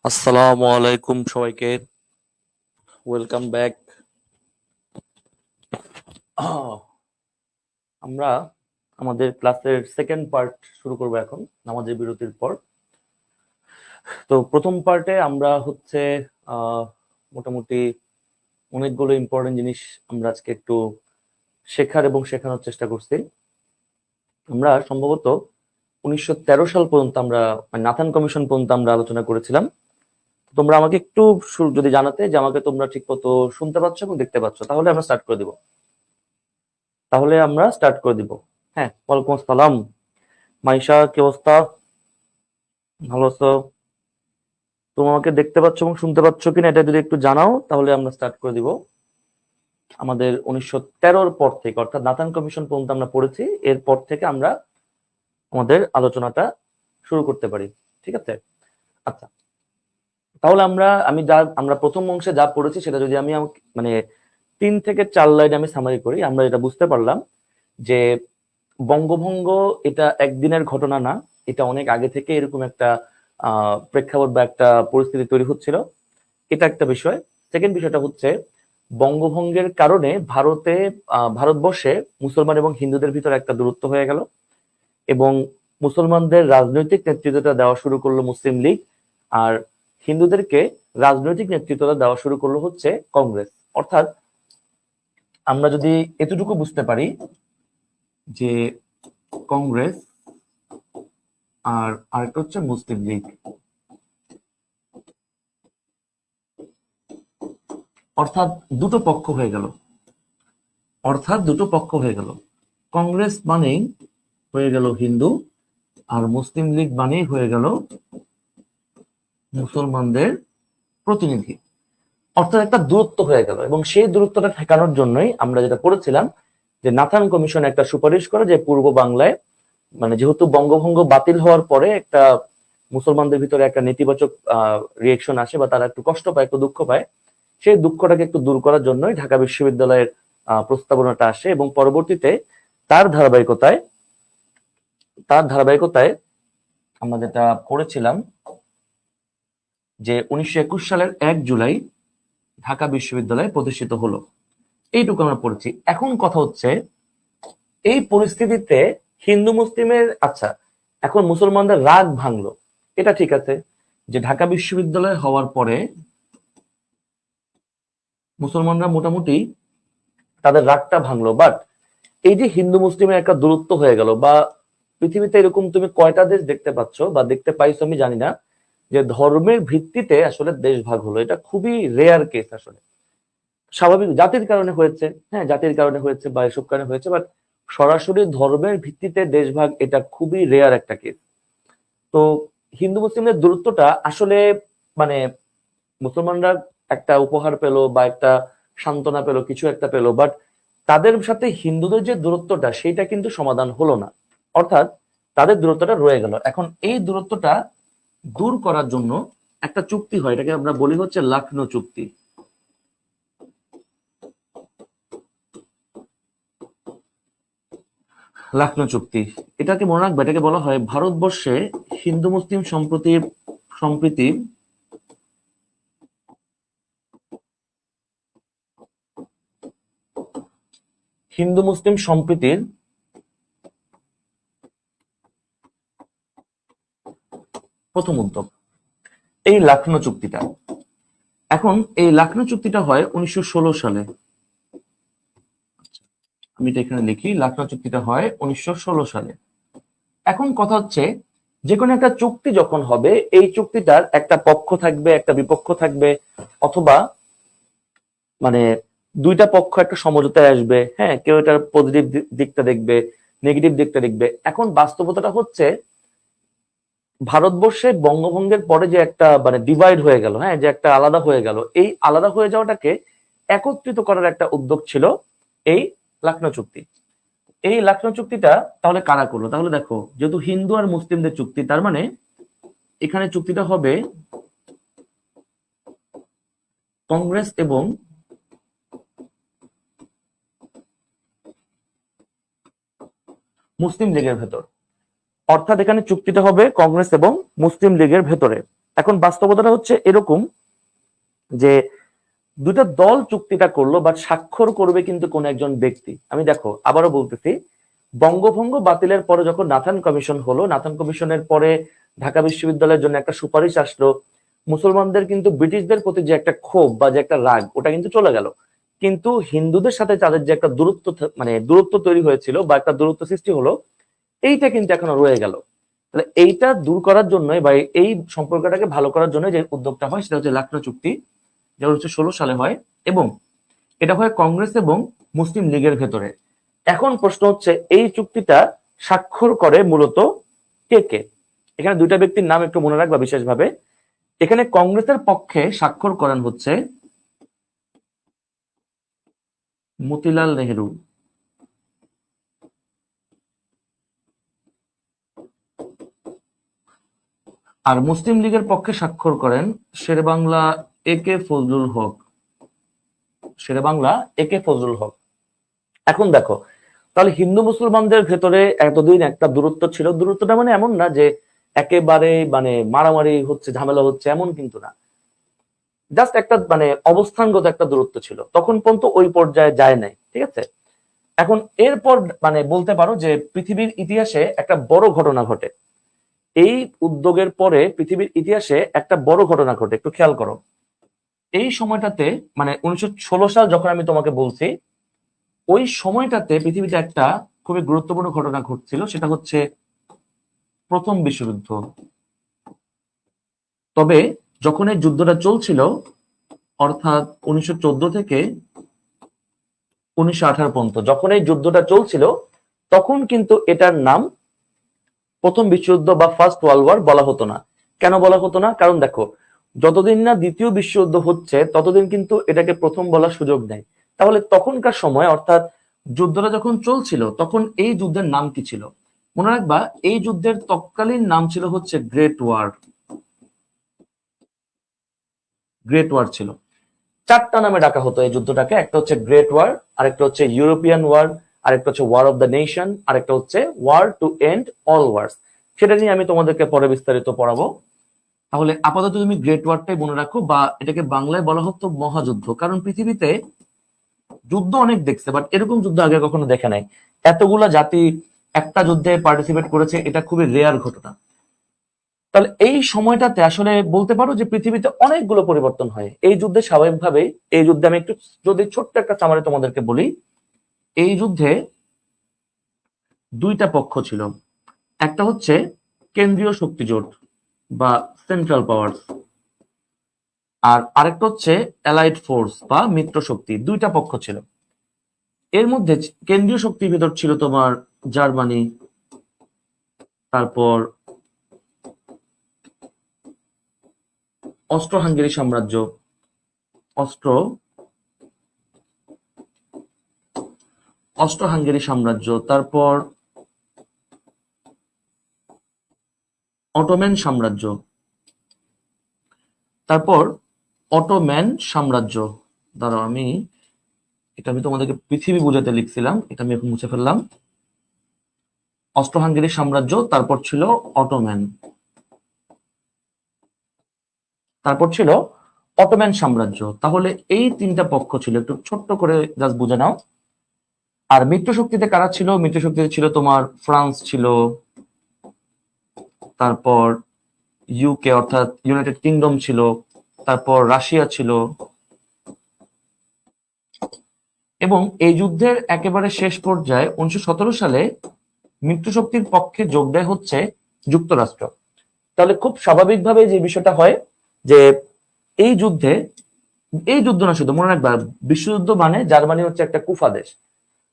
আসসালামু আলাইকুম সবাইকে। Welcome back. আমরা আমাদের ক্লাসের সেকেন্ড পার্ট শুরু করব এখন নামাজের বিরতির পর। তো প্রথম পার্টে আমরা হচ্ছে মোটামুটি অনেকগুলো ইম্পর্টেন্ট জিনিস আমরা আজকে একটু শেখার এবং শেখানোর চেষ্টা করছি। আমরা সম্ভবত 1913 সাল পর্যন্ত আমরা নাথান কমিশন পর্যন্ত আমরা আলোচনা করেছিলাম। তোমরা আমাকে একটু যদি জানাতে যে আমাকে তোমরা ঠিক মতো শুনতে পাচ্ছ এবং দেখতে পাচ্ছ, তাহলে আমরা স্টার্ট করে দিব। হ্যাঁ, ওয়ালাইকুম আসসালাম। মাইশা, কি অবস্থা? ভালো আছো? তুমি আমাকে দেখতে পাচ্ছ এবং শুনতে পাচ্ছ কিনা এটা যদি একটু জানাও, তাহলে আমরা স্টার্ট করে দিব। আমাদের 1913 পর থেকে, অর্থাৎ নাথান কমিশন পর্যন্ত আমরা পড়েছি, এরপর থেকে আমরা আমাদের আলোচনাটা শুরু করতে পারি। ঠিক আছে? আচ্ছা, তাহলে আমরা প্রথম অংশে যা পড়েছি সেটা যদি আমি মানে 3 থেকে 4 লাইন আমি সামারি করি, আমরা এটা বুঝতে পারলাম যে বঙ্গভঙ্গ এটা একদিনের ঘটনা না, এটা অনেক আগে থেকে এরকম একটা প্রেক্ষাপট বা একটা পরিস্থিতি তৈরি হচ্ছিল। এটা একটা বিষয়। সেকেন্ড বিষয়টা হচ্ছে বঙ্গভঙ্গের কারণে ভারতবর্ষে মুসলমান এবং হিন্দুদের ভিতরে একটা দূরত্ব হয়ে গেল, এবং মুসলমানদের রাজনৈতিক নেতৃত্বটা দেওয়া শুরু করলো মুসলিম লীগ, আর হিন্দুদেরকে রাজনৈতিক নেতৃত্বটা দেওয়া শুরু করলো হচ্ছে কংগ্রেস। অর্থাৎ আমরা যদি এতটুকু বুঝতে পারি যে কংগ্রেস আর আরেকটা হচ্ছে মুসলিম লীগ, অর্থাৎ দুটো পক্ষ হয়ে গেল। কংগ্রেস মানেই হয়ে গেল হিন্দু, আর মুসলিম লীগ মানেই হয়ে গেল মুসলমানদের প্রতিনিধি। অর্থাৎ একটা দূরত্ব হয়ে গেল, এবং সেই দূরত্বটা ঠেকানোর জন্যই আমরা যেটা করেছিলাম যে নাথান কমিশন একটা সুপারিশ করে যে পূর্ব বাংলায়, মানে যেহেতু বঙ্গভঙ্গ বাতিল হওয়ার পরে একটা মুসলমানদের ভিতরে একটা নেতিবাচক রিয়েকশন আসে, বা তারা একটু কষ্ট পায়, একটু দুঃখ পায়, সেই দুঃখটাকে একটু দূর করার জন্যই ঢাকা বিশ্ববিদ্যালয়ের প্রস্তাবনাটা আসে, এবং পরবর্তীতে তার ধারাবাহিকতায় আমরা যেটা করেছিলাম যে 1921 সালের 1 জুলাই ঢাকা বিশ্ববিদ্যালয় প্রতিষ্ঠিত হলো। এইটুকু আমরা পড়েছি। এখন কথা হচ্ছে এই পরিস্থিতিতে হিন্দু মুসলিমের, আচ্ছা এখন মুসলমানদের রাগ ভাঙলো, এটা ঠিক আছে যে ঢাকা বিশ্ববিদ্যালয় হওয়ার পরে মুসলমানরা মোটামুটি তাদের রাগটা ভাঙলো, বাট এই যে হিন্দু মুসলিমের একটা দূরত্ব হয়ে গেল, বা পৃথিবীতে এরকম তুমি কয়টা দেশ দেখতে পাচ্ছ বা দেখতে পাইছো আমি জানি না, যে ধর্মের ভিত্তিতে আসলে দেশ ভাগ হলো। এটা খুবই রেয়ার কেস আসলে। স্বাভাবিক জাতির কারণে হয়েছে, হ্যাঁ জাতির কারণে হয়েছে বা এসব কারণে হয়েছে, বাট সরাসরি ধর্মের ভিত্তিতে দেশ ভাগ এটা খুবই রেয়ার একটা কেস। তো হিন্দু মুসলিমদের দূরত্বটা আসলে, মানে মুসলমানরা একটা উপহার পেলো বা একটা সান্ত্বনা পেলো, কিছু একটা পেলো, বাট তাদের সাথে হিন্দুদের যে দূরত্বটা সেটা কিন্তু সমাধান হলো না। অর্থাৎ তাদের দূরত্বটা রয়ে গেল। এখন এই দূরত্বটা দূর করার জন্য একটা চুক্তি হয়, এটাকে আমরা বলি হচ্ছে লখনৌ চুক্তি। লখনৌ চুক্তি, এটাকে মনে রাখবে, এটাকে বলা হয় ভারতবর্ষে হিন্দু মুসলিম সম্প্রীতি হিন্দু মুসলিম সম্প্রীতির প্রথম উদ্যোগ এই লখনৌ চুক্তিটা। এখন এই লখনৌ চুক্তিটা হয় 1916 সালে। আমি এটা এখানে লিখি, লখনৌ চুক্তিটা হয় 1916 সালে। এখন কথা হচ্ছে যে কোনো একটা চুক্তি যখন হবে, এই চুক্তিটার একটা পক্ষ থাকবে, একটা বিপক্ষ থাকবে, অথবা মানে দুইটা পক্ষ একটা সমঝোতায় আসবে। হ্যাঁ, কেউ এটার পজিটিভ দিকটা দেখবে, নেগেটিভ দিকটা দেখবে। এখন বাস্তবতাটা হচ্ছে ভারতবর্ষে বঙ্গভঙ্গের পরে যে একটা মানে ডিভাইড হয়ে গেল, হ্যাঁ যে একটা আলাদা হয়ে গেল, এই আলাদা হয়ে যাওয়াটাকে একত্রিত করার একটা উদ্যোগ ছিল এই লখনৌ চুক্তি। এই লখনৌ চুক্তিটা তাহলে কারা করলো? তাহলে দেখো, যেহেতু হিন্দু আর মুসলিমদের চুক্তি, তার মানে এখানে চুক্তিটা হবে কংগ্রেস এবং মুসলিম লীগের ভেতর। অর্থাৎ এখানে চুক্তিটা হবে কংগ্রেস এবং মুসলিম লীগের ভেতরে। এখন বাস্তবতাটা হচ্ছে এরকম যে দুটা দল চুক্তিটা করলো, বাট স্বাক্ষর করবে কিন্তু কোন একজন ব্যক্তি। আমি দেখো আবারও বলতেছি, বঙ্গভঙ্গ বাতিলের পরে যখন নাথান কমিশন হলো, নাথান কমিশনের পরে ঢাকা বিশ্ববিদ্যালয়ের জন্য একটা সুপারিশ আসলো, মুসলমানদের কিন্তু ব্রিটিশদের প্রতি যে একটা ক্ষোভ বা যে একটা রাগ, ওটা কিন্তু চলে গেল। কিন্তু হিন্দুদের সাথে তাদের যে একটা দূরত্ব মানে দূরত্ব তৈরি হয়েছিল বা একটা দূরত্ব সৃষ্টি হলো, এইটা কিন্তু এখনো রয়ে গেল। তাহলে এইটা দূর করার জন্য বা এই সম্পর্কটাকে ভালো করার জন্য যে উদ্যোগটা হয় সেটা হচ্ছে লাকনো চুক্তি, যেটা হচ্ছে 16 সালে হয়, এবং এটা হয় কংগ্রেস এবং মুসলিম লীগের ভেতরে। এখন প্রশ্ন হচ্ছে এই চুক্তিটা স্বাক্ষর করে মূলত কে কে? এখানে দুইটা ব্যক্তির নাম একটু মনে রাখবা বিশেষভাবে। এখানে কংগ্রেসের পক্ষে স্বাক্ষর করেন হচ্ছে মতিলাল নেহেরু, আর মুসলিম লীগের পক্ষে স্বাক্ষর করেন শেরেবাংলা একে ফজলুল হক, শেরেবাংলা একে ফজলুল হক। এখন দেখো, তাহলে হিন্দু মুসলমানদের ভেতরে এতদিন একটা দূরত্ব ছিল। দূরত্বটা মানে এমন না যে একেবারে মানে মারামারি হচ্ছে, ঝামেলা হচ্ছে, এমন কিন্তু না। জাস্ট একটা মানে অবস্থানগত একটা দূরত্ব ছিল, তখন পর্যন্ত ওই পর্যায়ে যায় নাই, ঠিক আছে? এখন এরপর মানে বলতে পারো যে পৃথিবীর ইতিহাসে একটা বড় ঘটনা ঘটে। এই উদ্যোগের পরে পৃথিবীর ইতিহাসে একটা বড় ঘটনা ঘটে, একটু খেয়াল করো। এই সময়টাতে মানে 1916 সাল যখন আমি তোমাকে বলছি, ওই সময়টাতে পৃথিবীতে একটা খুবই গুরুত্বপূর্ণ ঘটনা ঘটছিল, সেটা হচ্ছে প্রথম বিশ্বযুদ্ধ। তবে যখন এই যুদ্ধটা চলছিল, অর্থাৎ 1914 থেকে 1918 পর্যন্ত যখন এই যুদ্ধটা চলছিল, তখন কিন্তু এটার নাম প্রথম বিশ্বযুদ্ধ বা ফার্স্ট ওয়ার্ল্ড ওয়ার বলা হতো না। কেন বলা হতো না? কারণ দেখো, যতদিন না দ্বিতীয় বিশ্বযুদ্ধ হচ্ছে ততদিন কিন্তু এটাকে প্রথম বলার সুযোগ নেই। তাহলে তখনকার সময় অর্থাৎ যুদ্ধটা যখন চলছিল, তখন এই যুদ্ধের নাম কি ছিল? মনে রাখবা, এই যুদ্ধের তৎকালীন নাম ছিল হচ্ছে গ্রেট ওয়ার। গ্রেট ওয়ার ছিল। চারটা নামে ডাকা হতো এই যুদ্ধটাকে। একটা হচ্ছে গ্রেট ওয়ার, আরেকটা হচ্ছে ইউরোপিয়ান ওয়ার, আরেকটা হচ্ছে ওয়ার অফ দ্য নেশন, আরেকটা হচ্ছে ওয়ার টু এন্ড অল ওয়ার্স। সেটা নিয়ে আমি তোমাদেরকে পরে বিস্তারিত পড়াবো। তাহলে আপাতত তুমি গ্রেট ওয়ারটাই মনে রাখো, বা এটাকে বাংলায় বলা হতো মহাযুদ্ধ। কারণ পৃথিবীতে যুদ্ধ অনেক দেখছে, বাট এরকম যুদ্ধ আগে কখনো দেখে নাই। এতগুলা জাতি একটা যুদ্ধে পার্টিসিপেট করেছে, এটা খুবই রেয়ার ঘটনা। তাহলে এই সময়টাতে আসলে বলতে পারো যে পৃথিবীতে অনেকগুলো পরিবর্তন হয় এই যুদ্ধে। স্বাভাবিকভাবেই এই যুদ্ধে আমি একটু যদি ছোট্ট একটা সামারি তোমাদেরকে বলি, এই যুদ্ধে দুইটা পক্ষ ছিল। একটা হচ্ছে কেন্দ্রীয় শক্তি জোট বা সেন্ট্রাল পাওয়ার, আর আরেকটা হচ্ছে অ্যালাইড ফোর্স বা মিত্র শক্তি। দুইটা পক্ষ ছিল। এর মধ্যে কেন্দ্রীয় শক্তির ভিতর ছিল তোমার জার্মানি, তারপর অস্ট্রো হাঙ্গেরি সাম্রাজ্য, অস্ট্রো অস্ট্রো হাঙ্গেরি সাম্রাজ্য, তারপর অটোম্যান সাম্রাজ্য, তারপর অটোম্যান সাম্রাজ্য। দাঁড়াও, আমি তোমাদেরকে পৃথিবী বোঝাতে লিখছিলাম, এটা আমি এখন মুছে ফেললাম। অস্ট্রো হাঙ্গেরি সাম্রাজ্য, তারপর ছিল অটোম্যান, তারপর ছিল অটোম্যান সাম্রাজ্য। তাহলে এই তিনটা পক্ষ ছিল, একটু ছোট্ট করে জাস্ট বুঝে নাও। আর মিত্র শক্তিতে কারা ছিল? মিত্র শক্তিতে ছিল তোমার ফ্রান্স ছিল, তারপর ইউকে অর্থাৎ ইউনাইটেড কিংডম ছিল, তারপর রাশিয়া ছিল, এবং এই যুদ্ধের একেবারে শেষ পর্যায়ে 1917 সালে মিত্রশক্তির পক্ষে যোগ দেয় হচ্ছে যুক্তরাষ্ট্র। তাহলে খুব স্বাভাবিকভাবে যে বিষয়টা হয় যে এই যুদ্ধে, এই যুদ্ধ না শুধু মনে রাখবা, বিশ্বযুদ্ধ মানে জার্মানি হচ্ছে একটা কুফা দেশ।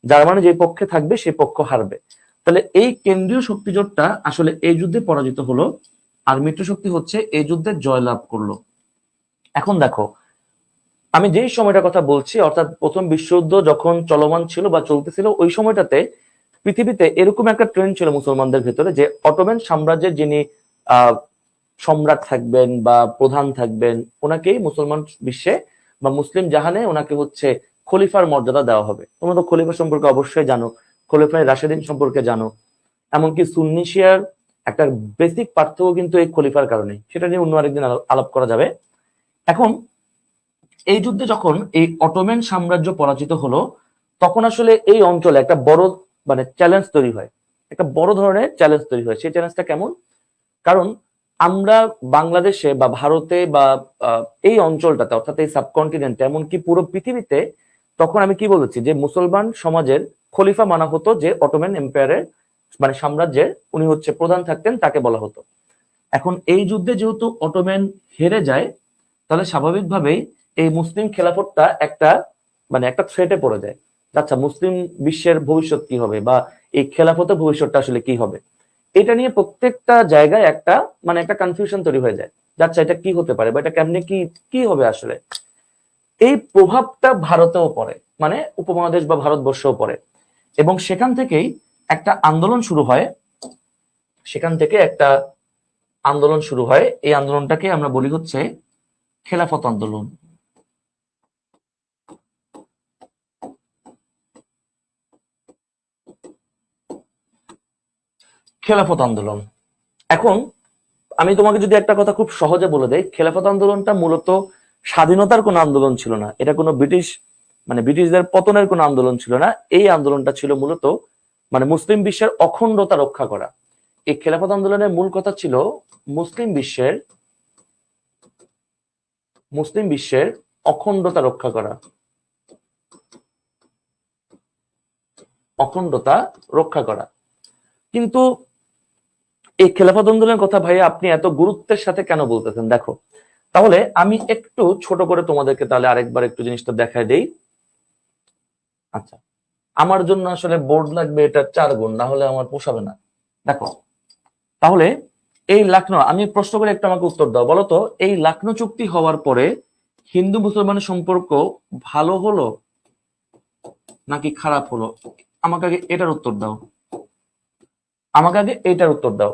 জার্মানি যে পক্ষে থাকবে সেই পক্ষ হারবে। তাহলে এই কেন্দ্রীয় শক্তি জোটটা আসলে এই যুদ্ধে পরাজিত হলো, আর মিত্রশক্তি হচ্ছে এই যুদ্ধে জয়লাভ করলো। এখন দেখো, আমি যেই সময়টার কথা বলছি, অর্থাৎ প্রথম বিশ্বযুদ্ধ যখন চলমান ছিল বা চলতেছিল, ওই সময়টাতে পৃথিবীতে এরকম একটা ট্রেন্ড ছিল মুসলমানদের ভেতরে যে অটোম্যান সাম্রাজ্যের যিনি আহ সম্রাট থাকবেন বা প্রধান থাকবেন, ওনাকেই মুসলমান বিশ্বে বা মুসলিম জাহানে ওনাকে হচ্ছে খলিফার মর্যাদা দেওয়া হবে। তোমরা তো খলিফা সম্পর্কে অবশ্যই জানো, খলিফায়ে রাশেদিন সম্পর্কে জানো। এমনকি সুন্নি শিয়ার একটা বেসিক পার্থক্য কিন্তু এই খলিফার কারণে, সেটা নিয়ে অন্য আরেকদিন আলাপ করা যাবে। এখন এই যুদ্ধে যখন এই অটোম্যান সাম্রাজ্য পরাজিত হলো, তখন আসলে এই অঞ্চলে একটা বড় মানে চ্যালেঞ্জ তৈরি হয়, একটা বড় ধরনের চ্যালেঞ্জ তৈরি হয়। সেই চ্যালেঞ্জটা কেমন? কারণ আমরা বাংলাদেশে বা ভারতে বা এই অঞ্চলটাতে, অর্থাৎ এই সাবকন্টিনেন্টে, এমনকি পুরো পৃথিবীতে, তখন আমি কি বলেছি যে মুসলমান সমাজের খলিফা মানা হতো যে অটোম্যান এম্পায়ারের মানে সাম্রাজ্যের উনি হচ্ছে প্রধান থাকতেন, তাকে বলা হতো। এখন এই যুদ্ধে যেহেতু অটোম্যান হেরে যায়, তাহলে স্বাভাবিকভাবেই এই মুসলিম খেলাফতটা একটা মানে একটা থ্রেটে পড়ে যায়। আচ্ছা, মুসলিম বিশ্বের ভবিষ্যৎ কি হবে, বা এই খেলাফতের ভবিষ্যৎটা আসলে কি হবে, এটা নিয়ে প্রত্যেকটা জায়গায় একটা মানে একটা কনফিউশন তৈরি হয়ে যায়। আচ্ছা, এটা কি হতে পারে, বা এটা কেমনে কি কি হবে আসলে। এই প্রভাবটা ভারতেও পড়ে, মানে উপমহাদেশ বা ভারতবর্ষও পড়ে, এবং সেখান থেকেই একটা আন্দোলন শুরু হয়। এই আন্দোলনটাকে আমরা বলি হচ্ছে খেলাফত আন্দোলন। খেলাফত আন্দোলন। এখন আমি তোমাকে যদি একটা কথা খুব সহজে বলে দেই, খেলাফত আন্দোলনটা মূলত স্বাধীনতার কোনো আন্দোলন ছিল না, এটা কোনো ব্রিটিশদের পতনের কোনো আন্দোলন ছিল না। এই আন্দোলনটা ছিল মূলত মানে মুসলিম বিশ্বের অখণ্ডতা রক্ষা করা। এই খেলাফত আন্দোলনের মূল কথা ছিল মুসলিম বিশ্বের অখণ্ডতা রক্ষা করা, কিন্তু এই খেলাফত আন্দোলনের কথা ভাই আপনি এত গুরুত্বের সাথে কেন বলতেছেন? দেখো, তাহলে আমি একটু ছোট করে তোমাদেরকে তাহলে আরেকবার একটু জিনিসটা দেখায় দেই। আচ্ছা, আমার জন্য আসলে বোর্ড লাগবে এটা 4 গুণ, না হলে আমার পোষাবে না। দেখো, তাহলে এই লাকনো, আমি প্রশ্ন করে একটু আমাকে উত্তর দাও, বলো তো, এই লাকনো চুক্তি হওয়ার পরে হিন্দু মুসলমানের সম্পর্ক ভালো হলো নাকি খারাপ হলো? আমাকে আগে এটার উত্তর দাও,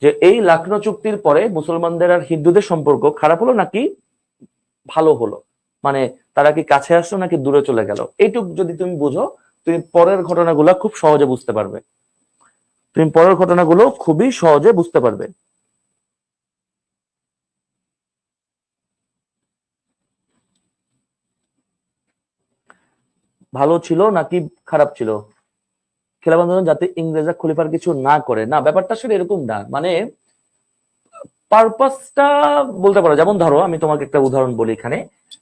যে এই লাকনো চুক্তির পরে মুসলমানদের আর হিন্দুদের সম্পর্ক খারাপ হলো নাকি ভালো হলো, মানে তারা কি কাছে আসলো নাকি দূরে চলে গেল? এইটুক যদি তুমি বুঝো, তুমি পরের ঘটনাগুলো খুব সহজে বুঝতে পারবে। খুবই সহজে বুঝতে পারবে। ভালো ছিল নাকি খারাপ ছিল খেলাফত আন্দোলন, যাতে ইংরেজরা খলিফার কিছু না করে? না, ব্যাপারটা আসলে এরকম না, মানে পারপাসটা বলতে পারো। যেমন ধরো, আমি তোমাকে একটা উদাহরণ বলি এখানে।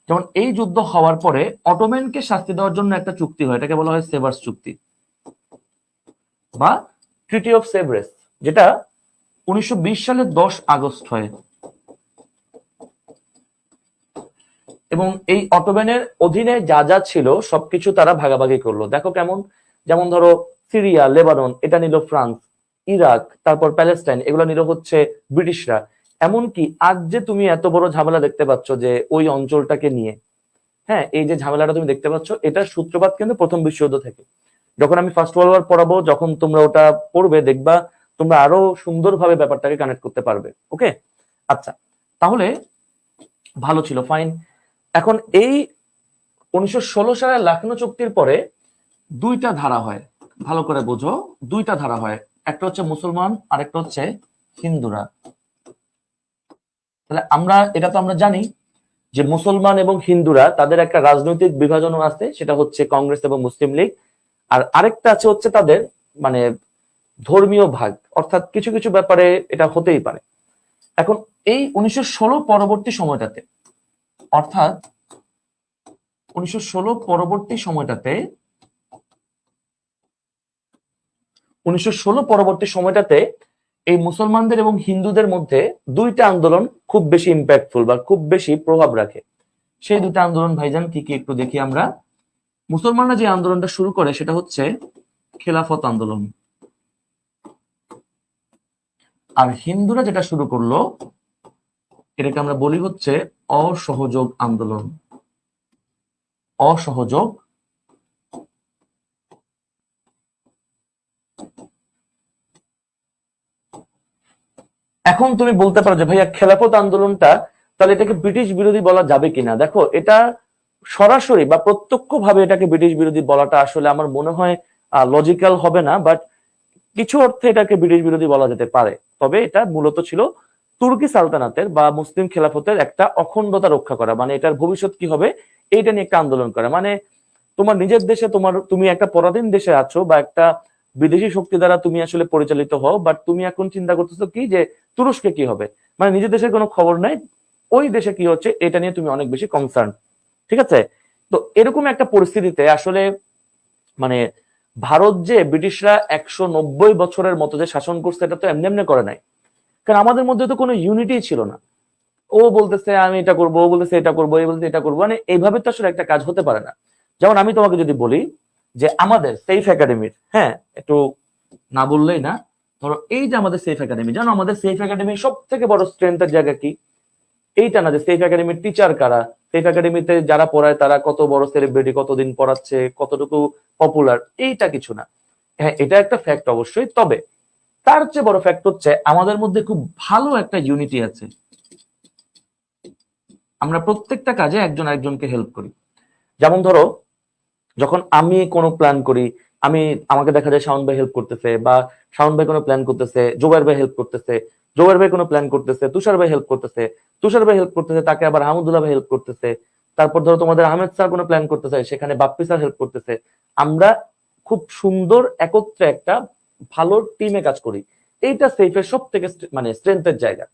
যেমন এই যুদ্ধ হওয়ার পরে অটোম্যানকে শাস্তি দেওয়ার জন্য একটা চুক্তি হয়, এটাকে বলা হয় সেভার্স চুক্তি বা ট্রিটি অফ সেভারেস, যেটা 1920 সালের 10 আগস্ট হয়। এবং এই অটোম্যানের অধীনে যা যা ছিল সবকিছু তারা ভাগাভাগি করলো। দেখো কেমন, যেমন ধরো সিরিয়া, লেবানন এটা নিল ফ্রান্স, ইরাক, তারপর প্যালেস্টাইন এগুলো নিল হচ্ছে ব্রিটিশরা। এমনকি আজ যে তুমি এত বড় ঝামেলা দেখতে পাচ্ছ যে ওই অঞ্চলটাকে নিয়ে, হ্যাঁ, এই যে ঝামেলাটা তুমি দেখতে পাচ্ছ, এটার সূত্রপাত কিন্তু প্রথম বিশ্বযুদ্ধ থেকে। যখন আমি ফার্স্ট ওয়ার্ল্ড ওয়ার পড়াবো, যখন তোমরা ওটা পড়বে, দেখবা তোমরা আরো সুন্দরভাবে ব্যাপারটাকে কানেক্ট করতে পারবে। ওকে, আচ্ছা, তাহলে ভালো ছিল, ফাইন। এখন এই 1916 সালের লখনৌ চুক্তির পরে দুইটা ধারা হয়, ভালো করে বোঝো, দুইটা ধারা হয়, একটা হচ্ছে মুসলমান আর একটা হচ্ছে হিন্দুরা। তাহলে এটা তো আমরা জানি যে মুসলমান এবং হিন্দুরা তাদের একটা রাজনৈতিক বিভাজনও আছে, সেটা হচ্ছে কংগ্রেস এবং মুসলিম লীগ। আর আরেকটা আছে হচ্ছে তাদের মানে ধর্মীয় ভাগ, অর্থাৎ কিছু কিছু ব্যাপারে এটা হতেই পারে। এখন এই 1916 পরবর্তী সময়টাতে, অর্থাৎ 1916 পরবর্তী সময়টাতে এই মুসলমানদের এবং হিন্দুদের মধ্যে দুইটা আন্দোলন খুব বেশি ইম্প্যাক্টফুল বা খুব বেশি প্রভাব রাখে। সেই দুইটা আন্দোলন ভাইজান কি কি একটু দেখি আমরা। মুসলমানরা যে আন্দোলনটা শুরু করে সেটা হচ্ছে খেলাফত আন্দোলন, আর হিন্দুরা যেটা শুরু করলো এটাকে আমরা বলি হচ্ছে অসহযোগ আন্দোলন। এখন তুমি বলতে পারো যে ভাইয়া খেলাফত আন্দোলনটা তাহলে এটাকে ব্রিটিশ বিরোধী বলা যাবে কিনা? দেখো, এটা সরাসরি বা প্রত্যক্ষ ভাবে এটাকে ব্রিটিশ বিরোধী বলাটা আসলে আমার মনে হয় লজিক্যাল হবে না, বাট কিছু অর্থে এটাকে ব্রিটিশ বিরোধী বলা যেতে পারে। তবে এটা মূলত ছিল তুর্কি সালতানাতের বা মুসলিম খেলাফতের একটা অখণ্ডতা রক্ষা করা, মানে এটার ভবিষ্যৎ কি হবে এইটা নিয়ে একটা আন্দোলন করা। মানে তোমার নিজের দেশে তুমি একটা পরাধীন দেশে আছো বা একটা বিদেশি শক্তি দ্বারা তুমি আসলে পরিচালিত হও, বাট তুমি এখন চিন্তা করতেছো কি যে তুরস্কে কি হবে, মানে নিজের দেশের কোনো খবর নাই, ওই দেশে কি হচ্ছে এটা নিয়ে তুমি অনেক বেশি কনসার্ন। ঠিক আছে, তো এরকম একটা পরিস্থিতিতে আসলে মানে ভারত যে ব্রিটিশরা 190 বছরের মতো যে শাসন করছে এটা তো এমনি এমনি করে নাই, কারণ আমাদের মধ্যে তো কোনো ইউনিটি ছিল না। ও বলতেছে আমি এটা করবো, ও বলতেছে এটা করবো, এই বলতে এটা করবো, মানে এইভাবে তো আসলে একটা কাজ হতে পারে না। যেমন আমি তোমাকে যদি বলি যে আমাদের সেফ একাডেমির, হ্যাঁ একটু না বললেই না, ধরো এই যে আমাদের সেফ একাডেমি, জানো আমাদের সেফ একাডেমির সব থেকে বড় স্ট্রেংথের জায়গা কি? এইটা না যে সেফ একাডেমির টিচার কারা, সেফ একাডেমিতে যারা পড়ায় তারা কত বড় সেলিব্রিটি, কতদিন পড়াচ্ছে, কতটুকু পপুলার, এইটা কিছু না। হ্যাঁ এটা একটা ফ্যাক্ট অবশ্যই, তবে তার চেয়ে বড় ফ্যাক্ট হচ্ছে আমাদের মধ্যে খুব ভালো একটা ইউনিটি আছে। আমরা প্রত্যেকটা কাজে একজন আরেকজনকে হেল্প করি। যেমন ধরো যখন আমি কোনো প্ল্যান করি, আমাকে দেখা যায় শাওন ভাই হেল্প করতেছে, বা শাওন ভাই কোনো প্ল্যান করতেছে, জোবাইর ভাই হেল্প করতেছে, জোবাইর ভাই কোনো প্ল্যান করতেছে, তুষার ভাই হেল্প করতেছে, তুষার ভাই হেল্প করতেছে, তাকে আবার আহমদুল্লাহ ভাই হেল্প করতেছে। তারপর ধরো তোমাদের আহমেদ স্যার কোনো প্ল্যান করতেছে, সেখানে বাপ্পি স্যার হেল্প করতেছে। আমরা খুব সুন্দর একত্রে একটা ভালো টিমে কাজ করি। এইটা সেফের সব থেকে মানে স্ট্রেংথের জায়গা।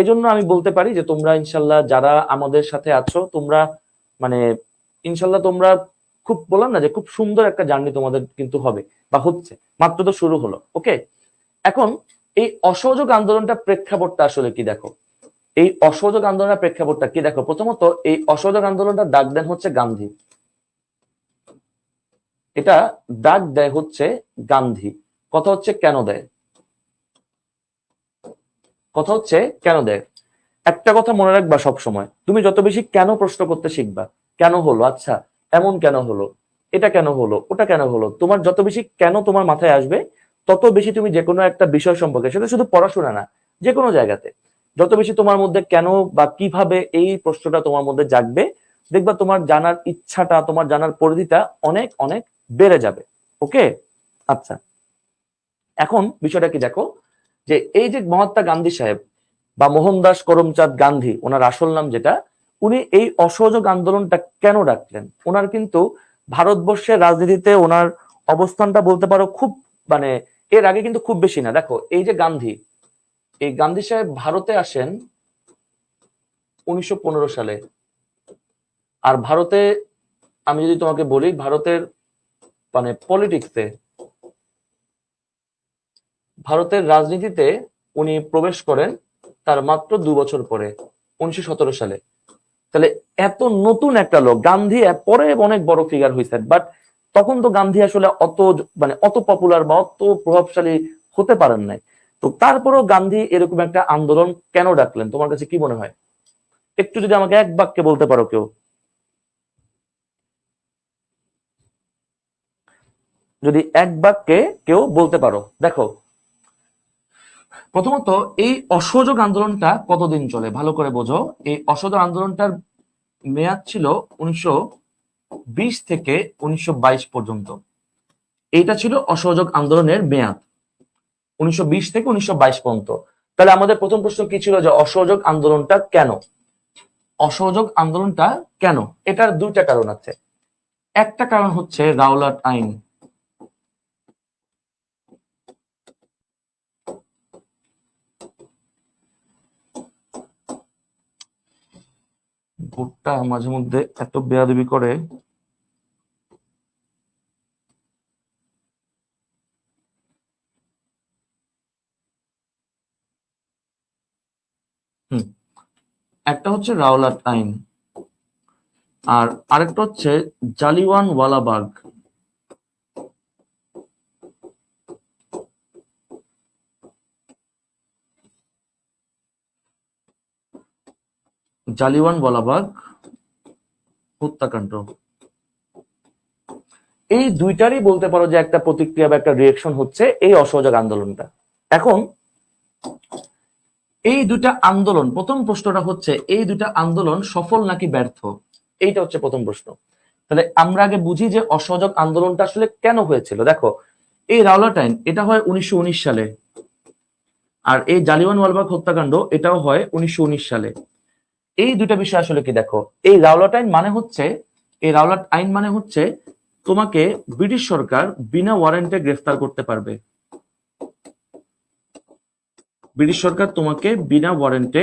এজন্য আমি বলতে পারি যে তোমরা ইনশাল্লাহ যারা আমাদের সাথে আছো, তোমরা মানে ইনশাল্লাহ তোমরা খুব, বললাম না যে খুব সুন্দর একটা জার্নি তোমাদের কিন্তু হবে বা হচ্ছে, মাত্র তো শুরু হলো। ওকে, এখন এই অসহযোগ আন্দোলনটা প্রেক্ষাপটটা আসলে কি দেখো, এই অসহযোগ আন্দোলনের প্রেক্ষাপটটা কি দেখো। প্রথমত এই অসহযোগ আন্দোলনটা ডাক দেন হচ্ছে গান্ধী, এটা ডাক দেয় হচ্ছে গান্ধী। কথা হচ্ছে কেন দেয়, কথা হচ্ছে কেন দেয়। একটা কথা মনে রাখবা সব সময়, তুমি যত বেশি কেন প্রশ্ন করতে শিখবা, কেন হলো, আচ্ছা এমন কেন হলো, এটা কেন হলো, ওটা কেন হলো, তোমার যত বেশি কেন তোমার মাথায় আসবে, তত বেশি তুমি যে কোনো একটা বিষয় সম্পর্কে, সেটা শুধু পড়াশোনা না, যে কোনো জায়গাতে যত বেশি তোমার মধ্যে কেন বা কিভাবে এই প্রশ্নটা তোমার মধ্যে জাগবে, দেখবা তোমার জানার ইচ্ছাটা, তোমার জানার পরিধিটা অনেক অনেক বেড়ে যাবে। ওকে, আচ্ছা এখন বিষয়টা কি দেখো, যে এই যে মহাত্মা গান্ধী সাহেব বা মোহনদাস করমচাঁদ গান্ধী, ওনার আসল নাম যেটা, উনি এই অসহযোগ আন্দোলনটা কেন ডাকলেন? ওনার কিন্তু ভারতবর্ষের রাজনীতিতে ওনার অবস্থানটা বলতে পারো খুব, মানে এর আগে কিন্তু খুব বেশি না। দেখো এই যে গান্ধী, এই গান্ধী সাহেব ভারতে আসেন 1915 সালে। আর ভারতে আমি যদি তোমাকে বলি, ভারতের মানে পলিটিক্সে, ভারতের রাজনীতিতে উনি প্রবেশ করেন তার মাত্র 2 বছর পরে, 1917 সালে। তাহলে এত নতুন একটা লোক গান্ধী, পরে অনেক বড় ফিগার হয়েছে, বাট তখন তো গান্ধী আসলে অত মানে অত পপুলার বা অত প্রভাবশালী হতে পারেন নাই। তো তারপরেও গান্ধী এরকম একটা আন্দোলন কেন ডাকলেন, তোমার কাছে কি মনে হয়? একটু যদি আমাকে এক বাক্যে বলতে পারো কেউ, যদি এক বাক্যে কেউ বলতে পারো। দেখো প্রথমত এই অসহযোগ আন্দোলনটা কতদিন চলে ভালো করে বোঝো। এই অসহযোগ আন্দোলনটার মেয়াদ ছিল 1920 থেকে 1922 পর্যন্ত। এইটা ছিল অসহযোগ আন্দোলনের মেয়াদ, 1920 থেকে 1922 পর্যন্ত। তাহলে আমাদের প্রথম প্রশ্ন কি ছিল, যে অসহযোগ আন্দোলনটা কেন, অসহযোগ আন্দোলনটা কেন? এটার দুইটা কারণ আছে। একটা কারণ হচ্ছে রাওলাট আইন। ভুট্টা মাঝে মধ্যে এত বেয়াদবি করে। হুম, একটা হচ্ছে রাওলাট আইন, আর আরেকটা হচ্ছে জালিওয়ান ওয়ালাবাগ। জালিওয়ান ওয়ালাবাগ হত্যাকাণ্ড, এই দুইটারই বলতে পারো যে একটা প্রতিক্রিয়া বা একটা রিয়েকশন হচ্ছে এই অসহযোগ আন্দোলনটা। এখন এই দুটা আন্দোলন, প্রথম প্রশ্নটা হচ্ছে এই দুটা আন্দোলন সফল নাকি ব্যর্থ, এইটা হচ্ছে প্রথম প্রশ্ন। তাহলে আমরা আগে বুঝি যে অসহযোগ আন্দোলনটা আসলে কেন হয়েছিল। দেখো এই রাওলাট আইন এটা হয় 1919 সালে, আর এই জালিয়ানওয়ালাবাগ হত্যাকাণ্ড এটাও হয় 1919 সালে। এই দুটা বিষয় আসলে কি দেখো, এই রাওলাট আইন মানে হচ্ছে, তোমাকে ব্রিটিশ সরকার বিনা ওয়ারেন্টে গ্রেফতার করতে পারবে। ব্রিটিশ সরকার তোমাকে বিনা ওয়ারেন্টে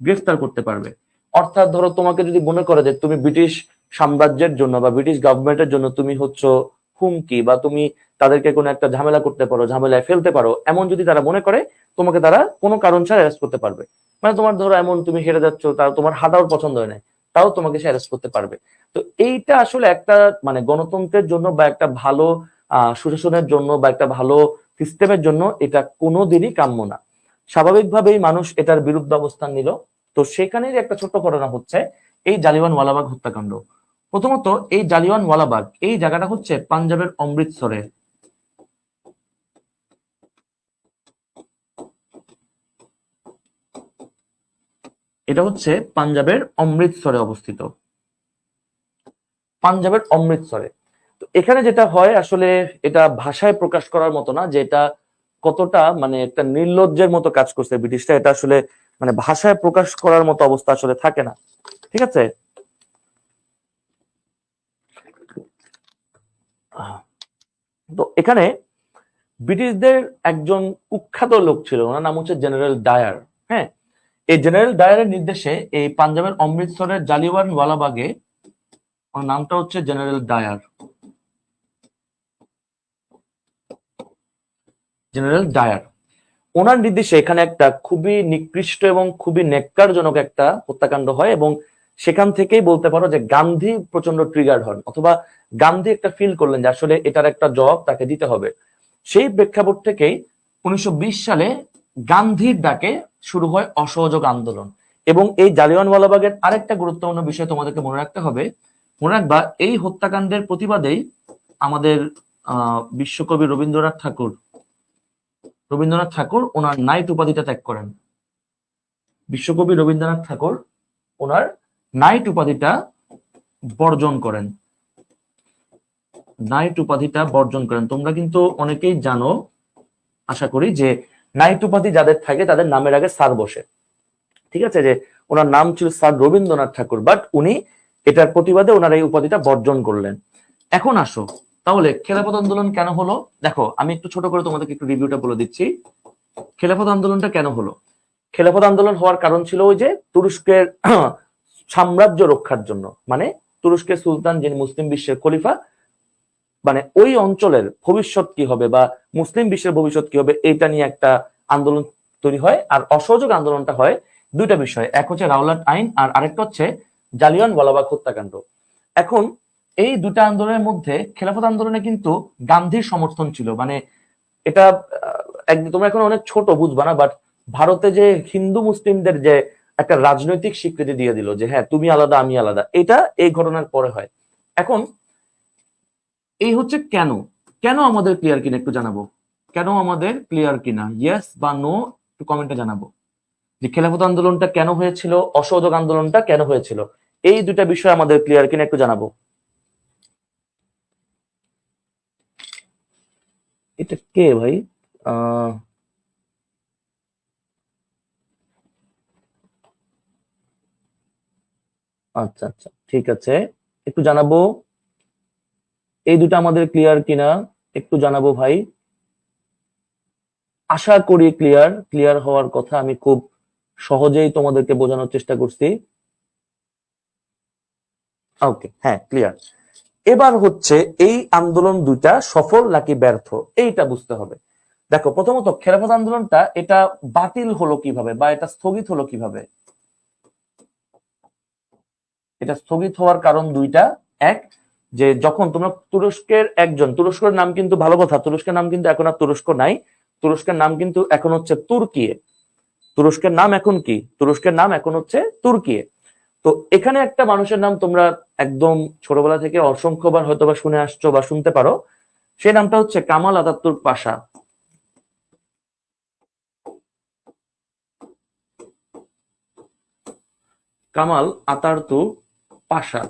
গ্রেফতার করতে পারবে। অর্থাৎ ধরো তোমাকে যদি মনে করে যে তুমি ব্রিটিশ সাম্রাজ্যের জন্য বা ব্রিটিশ গভর্নমেন্টের জন্য তুমি হচ্ছে হুমকি, বা তুমি তাদেরকে কোনো একটা ঝামেলা করতে পারো, ঝামেলায় ফেলতে পারো, এমন যদি তারা মনে করে, তোমাকে তারা কোনো কারণ ছাড়া অ্যারেস্ট করতে পারবে। মানে তোমার ধরো এমন তুমি হেরে যাচ্ছ, তার তোমার হাঁটাও পছন্দ হয় না, তাও তোমাকে সে অ্যারেস্ট করতে পারবে। তো এইটা আসলে একটা মানে গণতন্ত্রের জন্য বা একটা ভালো সুশাসনের জন্য বা একটা ভালো সিস্টেমের জন্য এটা কোনোদিনই কাম্য না। স্বাভাবিকভাবেই মানুষ এটার বিরুদ্ধে অবস্থান নিল। তো সেখানের একটা ছোট্ট ঘটনা হচ্ছে এই জালিয়ানওয়ালাবাগ হত্যাকাণ্ড। প্রথমত এই জালিয়ানওয়ালাবাগ এই জায়গাটা হচ্ছে পাঞ্জাবের অমৃতসরে। এটা হচ্ছে পাঞ্জাবের অমৃতসরে অবস্থিত, পাঞ্জাবের অমৃতসরে। তো এখানে যেটা হয় আসলে এটা ভাষায় প্রকাশ করার মতো না, যে এটা কতটা মানে একটা নির্লজ্জের মতো কাজ করছে ব্রিটিশরা, এটা আসলে মানে ভাষায় প্রকাশ করার মতো অবস্থা আসলে থাকে না। ঠিক আছে, তো এখানে ব্রিটিশদের একজন কুখ্যাত লোক ছিল, ওনার নাম হচ্ছে জেনারেল ডায়ার। হ্যাঁ, এই জেনারেল ডায়ারের নির্দেশে এই পাঞ্জাবের অমৃতসরের জালিয়ানওয়ালাবাগে, ওনার নামটা হচ্ছে জেনারেল ডায়ার, জেনারেল ডায়ার। ওনার নির্দেশে এখানে একটা খুবই নিকৃষ্ট এবং খুবই নেক্কারজনক একটা হত্যাকাণ্ড হয়, এবং সেখান থেকেই বলতে পারো যে গান্ধী প্রচন্ড ট্রিগার হন, অথবা গান্ধী একটা ফিল করলেন যে আসলে এটার একটা জবাব তাকে দিতে হবে। সেই প্রেক্ষাপট থেকেই 1920 সালে গান্ধীর ডাকে শুরু হয় অসহযোগ আন্দোলন। এবং এই জালিয়ানওয়ালাবাগের আরেকটা গুরুত্বপূর্ণ বিষয় তোমাদেরকে মনে রাখতে হবে, মনে রাখবা এই হত্যাকাণ্ডের প্রতিবাদেই আমাদের বিশ্বকবি রবীন্দ্রনাথ ঠাকুর ওনার নাইট উপাধিটা ত্যাগ করেন। বিশ্বকবি রবীন্দ্রনাথ ঠাকুর ওনার নাইট উপাধিটা বর্জন করেন, নাইট উপাধিটা বর্জন করেন। তোমরা কিন্তু অনেকেই জানো আশা করি যে নাইট উপাধি যাদের থাকে তাদের নামের আগে স্যার বসে। ঠিক আছে, যে ওনার নাম ছিল স্যার রবীন্দ্রনাথ ঠাকুর, বাট উনি এটার প্রতিবাদে ওনার এই উপাধিটা বর্জন করলেন। এখন আসো তাহলে খেলাফত আন্দোলন কেন হলো। দেখো আমি একটু ছোট করে তোমাদেরকে একটু রিভিউটা বলে দিচ্ছি। খেলাফত আন্দোলনটা কেন হলো? খেলাফত আন্দোলন হওয়ার কারণ ছিল ওই যে তুরস্কের সাম্রাজ্য রক্ষার জন্য, মানে তুরস্কের সুলতান যিনি মুসলিম বিশ্বের খলিফা, মানে ওই অঞ্চলের ভবিষ্যৎ কি হবে বা মুসলিম বিশ্বের ভবিষ্যৎ কি হবে এটা নিয়ে একটা আন্দোলন তৈরি হয়। আর অসহযোগ আন্দোলনটা হয় দুইটা বিষয়, এক হচ্ছে রাওলাট আইন আর আরেকটা হচ্ছে জালিয়ানওয়ালাবাগ হত্যাকাণ্ড। এখন এই দুটা আন্দোলনের মধ্যে খেলাফত আন্দোলনে কিন্তু গান্ধীর সমর্থন ছিল, মানে এটা একদম তোমরা এখন অনেক ছোট বুঝবা না, বাট ভারতে যে হিন্দু মুসলিমদের যে একটা রাজনৈতিক স্বীকৃতি দিয়ে দিল যে হ্যাঁ তুমি আলাদা আমি আলাদা, এটা এই ঘটনার পরে হয়। এখন এই হচ্ছে কেন, কেন আমাদের ক্লিয়ার কিনা একটু জানাবো, কেন আমাদের ক্লিয়ার কিনা, ইয়েস বা নো একটু কমেন্টে জানাবো, যে খেলাফত আন্দোলনটা কেন হয়েছিল, অসহযোগ আন্দোলনটা কেন হয়েছিল, এই দুটা বিষয় আমাদের ক্লিয়ার কিনা একটু জানাবো। এটা কে ভাই? আহ আচ্ছা আচ্ছা ঠিক আছে, একটু জানাবো এই দুটো আমাদের ক্লিয়ার কিনা, একটু জানাবো ভাই। আশা করি ক্লিয়ার, ক্লিয়ার হওয়ার কথা, আমি খুব সহজেই তোমাদেরকে বোঝানোর চেষ্টা করছি। ওকে, হ্যাঁ ক্লিয়ার। এবার হচ্ছে এই আন্দোলন দুইটা সফল নাকি ব্যর্থ এইটা বুঝতে হবে। দেখো প্রথমত খেলাফত আন্দোলনটা এটা বাতিল হলো কিভাবে বা এটা স্থগিত হলো কিভাবে। এটা স্থগিত হওয়ার কারণ দুইটা। এক, যে যখন তোমরা তুরস্কের একজন, তুরস্কের নাম কিন্তু ভালো কথা, তুরস্কের নাম কিন্তু এখন আর তুরস্ক নাই, তুরস্কের নাম কিন্তু এখন হচ্ছে তুর্কিয়ে। তুরস্কের নাম এখন কি? তুরস্কের নাম এখন হচ্ছে তুর্কিয়ে। তো এখানে একটা মানুষের নাম তোমরা একদম ছোটবেলা থেকে অসংখ্যবার হয়তো বা শুনে আসছো বা শুনতে পারো, সেই নামটা হচ্ছে কামাল আতাতুর্ক পাশা। কামাল আতাতুর্ক পাশা।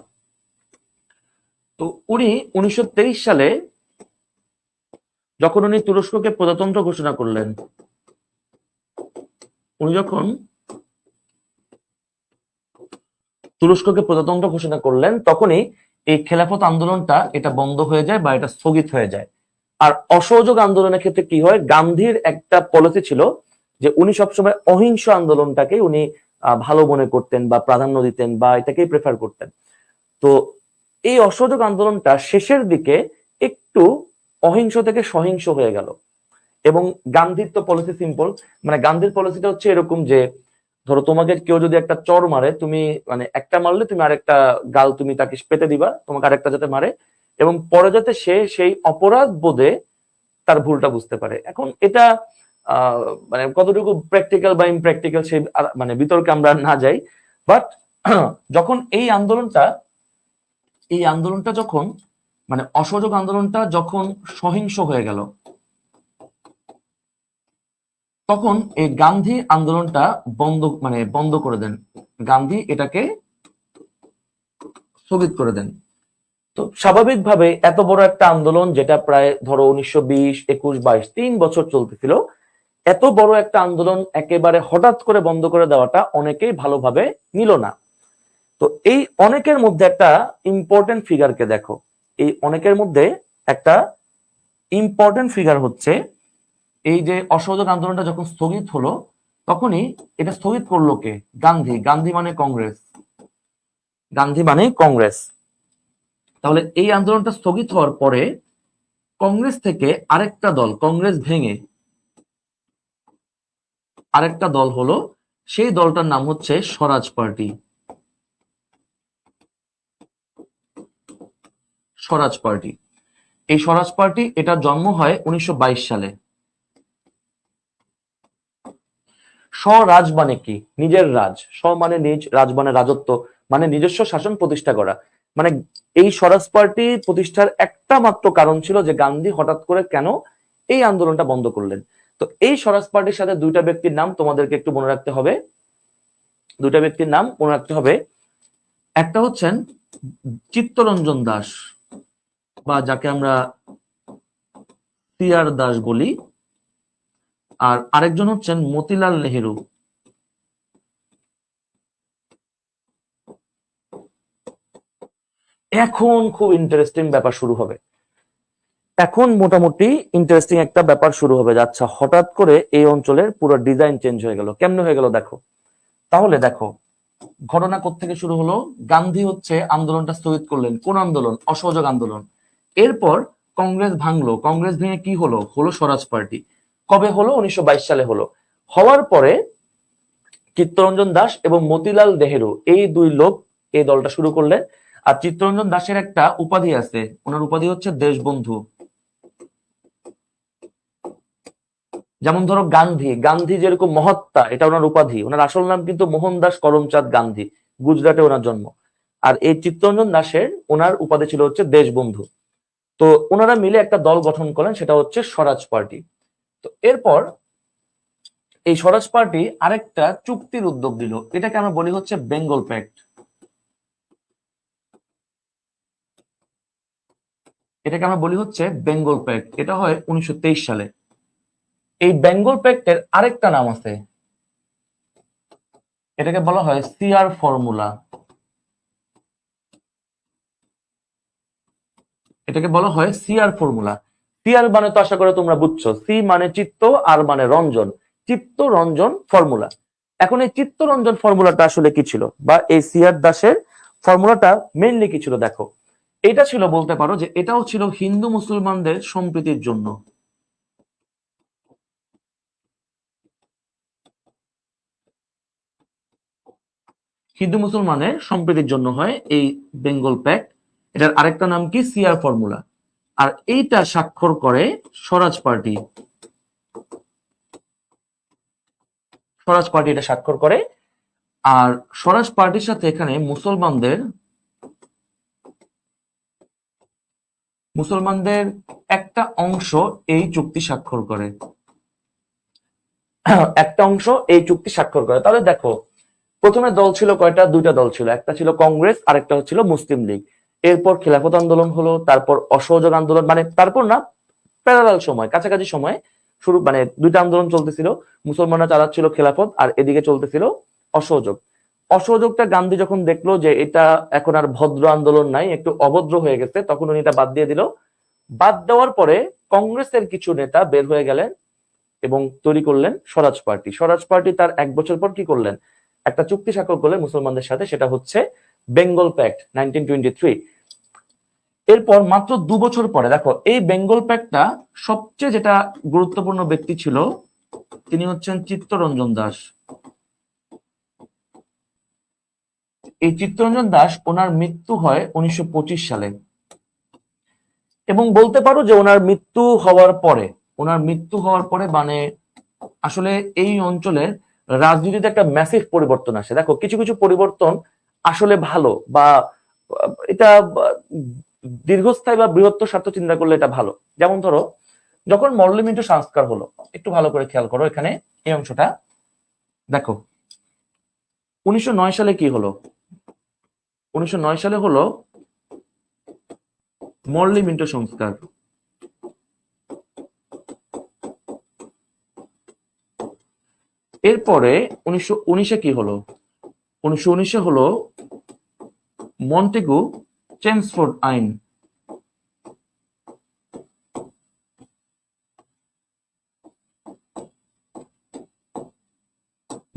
তো উনি 1923 সালে যখন উনি তুরস্ককে প্রজাতন্ত্র ঘোষণা করলেন, উনি যখন তুরস্ককে প্রজাতন্ত্র ঘোষণা করলেন তখনই এই খেলাফত আন্দোলনটা এটা বন্ধ হয়ে যায় বা এটা স্থগিত হয়ে যায়। আর অসহযোগ আন্দোলনের ক্ষেত্রে কি হয়, গান্ধীর একটা পলিসি ছিল যে উনি সবসময় অহিংস আন্দোলনটাকে উনি ভালো মনে করতেন বা প্রাধান্য দিতেন বা এটাকেই প্রেফার করতেন। তো এই অসহযোগ আন্দোলনটা শেষের দিকে একটু অহিংস থেকে সহিংস হয়ে গেল। এবং গান্ধীর তো পলিসি সিম্পল, মানে গান্ধীর পলিসিটা হচ্ছে এরকম যে ধরো তোমাকে কেউ যদি একটা চর মারে, তুমি মানে একটা মারলে তুমি আরেকটা গাল তুমি তাকে পেতে দিবা, তোমাকে আরেকটা যাতে মারে, এবং পরে যাতে সে সেই অপরাধ বোধে তার ভুলটা বুঝতে পারে। এখন এটা মানে কতটুকু প্র্যাকটিক্যাল বা ইমপ্র্যাকটিক্যাল সেই মানে বিতর্কে আমরা না যাই, বাট যখন এই আন্দোলনটা যখন মানে অসহযোগ আন্দোলনটা যখন সহিংস হয়ে গেল, তখন এই গান্ধী আন্দোলনটা বন্ধ করে দেন। গান্ধী এটাকে স্থগিত করে দেন। তো স্বাভাবিকভাবে এত বড় একটা আন্দোলন যেটা প্রায় ধরো 1920, 21, 22 3 বছর চলতেছিল, এত বড় একটা আন্দোলন একেবারে হঠাৎ করে বন্ধ করে দেওয়াটা অনেকেই ভালোভাবে নিল না। তো এই অনেকের মধ্যে একটা ইম্পর্টেন্ট ফিগারকে দেখো, এই অনেকের মধ্যে একটা ইম্পর্টেন্ট ফিগার হচ্ছে এই যে অসহযোগ আন্দোলনটা যখন স্থগিত হলো তখনই এটা স্থগিত করলো কে? গান্ধী। গান্ধী মানে কংগ্রেস, গান্ধী মানে কংগ্রেস। তাহলে এই আন্দোলনটা স্থগিত হওয়ার পরে কংগ্রেস থেকে আরেকটা দল, কংগ্রেস ভেঙে আরেকটা দল হলো, সেই দলটার নাম হচ্ছে স্বরাজ পার্টি। স্বরাজ পার্টি, এই স্বরাজ পার্টি এটার জন্ম হয় 1922 সালে। স্বরাজ মানে কি? নিজের রাজ। স্ব মানে নিজ, রাজ মানে রাজত্ব, মানে নিজস্ব শাসন প্রতিষ্ঠা করা। মানে এই স্বরাজ পার্টি প্রতিষ্ঠার একটা মাত্র কারণ ছিল যে গান্ধী হঠাৎ করে কেন এই আন্দোলনটা বন্ধ করলেন। তো এই স্বরাজ পার্টির সাথে দুইটা ব্যক্তির নাম তোমাদেরকে একটু মনে রাখতে হবে, দুইটা ব্যক্তির নাম মনে রাখতে হবে। একটা হচ্ছেন চিত্তরঞ্জন দাস বা যাকে আমরা সিআর দাস বলি, আর আরেকজন হচ্ছেন মতিলাল নেহেরু। এখন খুব ইন্টারেস্টিং ব্যাপার শুরু হবে, এখন মোটামুটি ইন্টারেস্টিং একটা ব্যাপার শুরু হবে। আচ্ছা, হঠাৎ করে এই অঞ্চলের পুরো ডিজাইন চেঞ্জ হয়ে গেল, কেমনে হয়ে গেল দেখো। তাহলে দেখো ঘটনা কোত্থেকে শুরু হলো। গান্ধী হচ্ছে আন্দোলনটা স্থগিত করলেন। কোন আন্দোলন? অসহযোগ আন্দোলন। এরপর কংগ্রেস ভাঙলো, কংগ্রেস ভেঙে কি হলো? হলো স্বরাজ পার্টি। কবে হলো? 1922 সালে হলো। হওয়ার পরে চিত্তরঞ্জন দাস এবং মতিলাল নেহেরু এই দুই লোক এই দলটা শুরু করলেন। আর চিত্তরঞ্জন দাসের একটা উপাধি আছে, ওনার উপাধি হচ্ছে দেশবন্ধু। যেমন ধরো গান্ধী, গান্ধী যেরকম মহাত্মা, এটা ওনার উপাধি। ওনার আসল নাম কিন্তু মোহনদাস করমচাঁদ গান্ধী, গুজরাটে ওনার জন্ম। আর এই চিত্তরঞ্জন দাসের ওনার উপাধি ছিল হচ্ছে দেশবন্ধু। তো ওনারা মিলে একটা দল গঠন করেন, সেটা হচ্ছে স্বরাজ পার্টি। তো এরপর এই স্বরাজ পার্টি আরেকটা চুক্তির উদ্যোগ দিল, এটাকে আমরা বলি হচ্ছে বেঙ্গল প্যাক্ট। এটাকে আমরা বলি হচ্ছে বেঙ্গল প্যাক্ট। এটা হয় 1923 সালে। এই বেঙ্গল প্যাক্টের আরেকটা নাম আছে, এটাকে বলা হয় সিআর ফর্মুলা। এটাকে বলা হয় সিআর ফর্মুলা। সিআর মানে তো আশা করে তোমরা বুঝছো, সি মানে চিত্ত, আর মানে রঞ্জন, চিত্ত রঞ্জন ফর্মুলা। এখন এই চিত্তরঞ্জন ফর্মুলাটা আসলে কি ছিল, বা এই সিআর দাসের ফর্মুলাটা মেইনলি কি ছিল দেখো। এটা ছিল, বলতে পারো যে এটাও ছিল হিন্দু মুসলমানদের সম্প্রীতির জন্য। হিন্দু মুসলমানের সম্প্রীতির জন্য হয় এই বেঙ্গল প্যাক্ট। এটার আরেকটা নাম কি? CR formula. আর এইটা স্বাক্ষর করে স্বরাজ পার্টি। স্বরাজ পার্টি এটা স্বাক্ষর করে। আর স্বরাজ পার্টির সাথে এখানে মুসলমানদের একটা অংশ এই চুক্তি স্বাক্ষর করে, একটা অংশ এই চুক্তি স্বাক্ষর করে। তাহলে দেখো প্রথমে দল ছিল কয়টা? দুইটা দল ছিল, একটা ছিল কংগ্রেস, আরেকটা হচ্ছিল মুসলিম লীগ। এরপর খেলাফত আন্দোলন হলো, তারপর অসহযোগ আন্দোলন, মানে তারপর না, প্যারালাল সময়, কাছাকাছি সময় শুরু মানে দুইটা আন্দোলন চলতেছিল, মুসলমানরা চালাচ্ছিল খেলাফত আর এদিকে চলতেছিল অসহযোগ। অসহযোগটা গান্ধী যখন দেখলো যে এটা এখন আর ভদ্র আন্দোলন নাই, একটু অভদ্র হয়ে গেছে, তখন উনি এটা বাদ দিয়ে দিল। বাদ দেওয়ার পরে কংগ্রেসের কিছু নেতা বের হয়ে গেলেন এবং তৈরি করলেন স্বরাজ পার্টি। স্বরাজ পার্টি তার 1 বছর পর কি করলেন, একটা চুক্তি স্বাক্ষর করলেন মুসলমানদের সাথে, সেটা হচ্ছে বেঙ্গল প্যাক্ট 1923। এরপর মাত্র 2 বছর পরে দেখো এই বেঙ্গল প্যাক্টটা সবচেয়ে যেটা গুরুত্বপূর্ণ ব্যক্তি ছিল তিনি হচ্ছেন চিত্তরঞ্জন দাস। এই চিত্তরঞ্জন দাস, ওনার মৃত্যু হয় 1925 সালে। এবং বলতে পারো যে ওনার মৃত্যু হওয়ার পরে মানে আসলে এই অঞ্চলের রাজনীতিতে একটা ম্যাসিভ পরিবর্তন আসে। দেখো কিছু কিছু পরিবর্তন আসলে ভালো, বা এটা দীর্ঘস্থায়ী বা বৃহত্তর স্বার্থ চিন্তা করলে এটা ভালো। যেমন ধরো যখন মরলি মিন্টু সংস্কার হলো, একটু ভালো করে খেয়াল করো এখানে এই অংশটা দেখো। 1909 সালে কি হলো, 1909 সালে হলো মরলি মিন্টু সংস্কার। এরপরে 1919-এ কি হলো, 1919-এ হলো মন্টেগু চেমসফোর্ড আইন।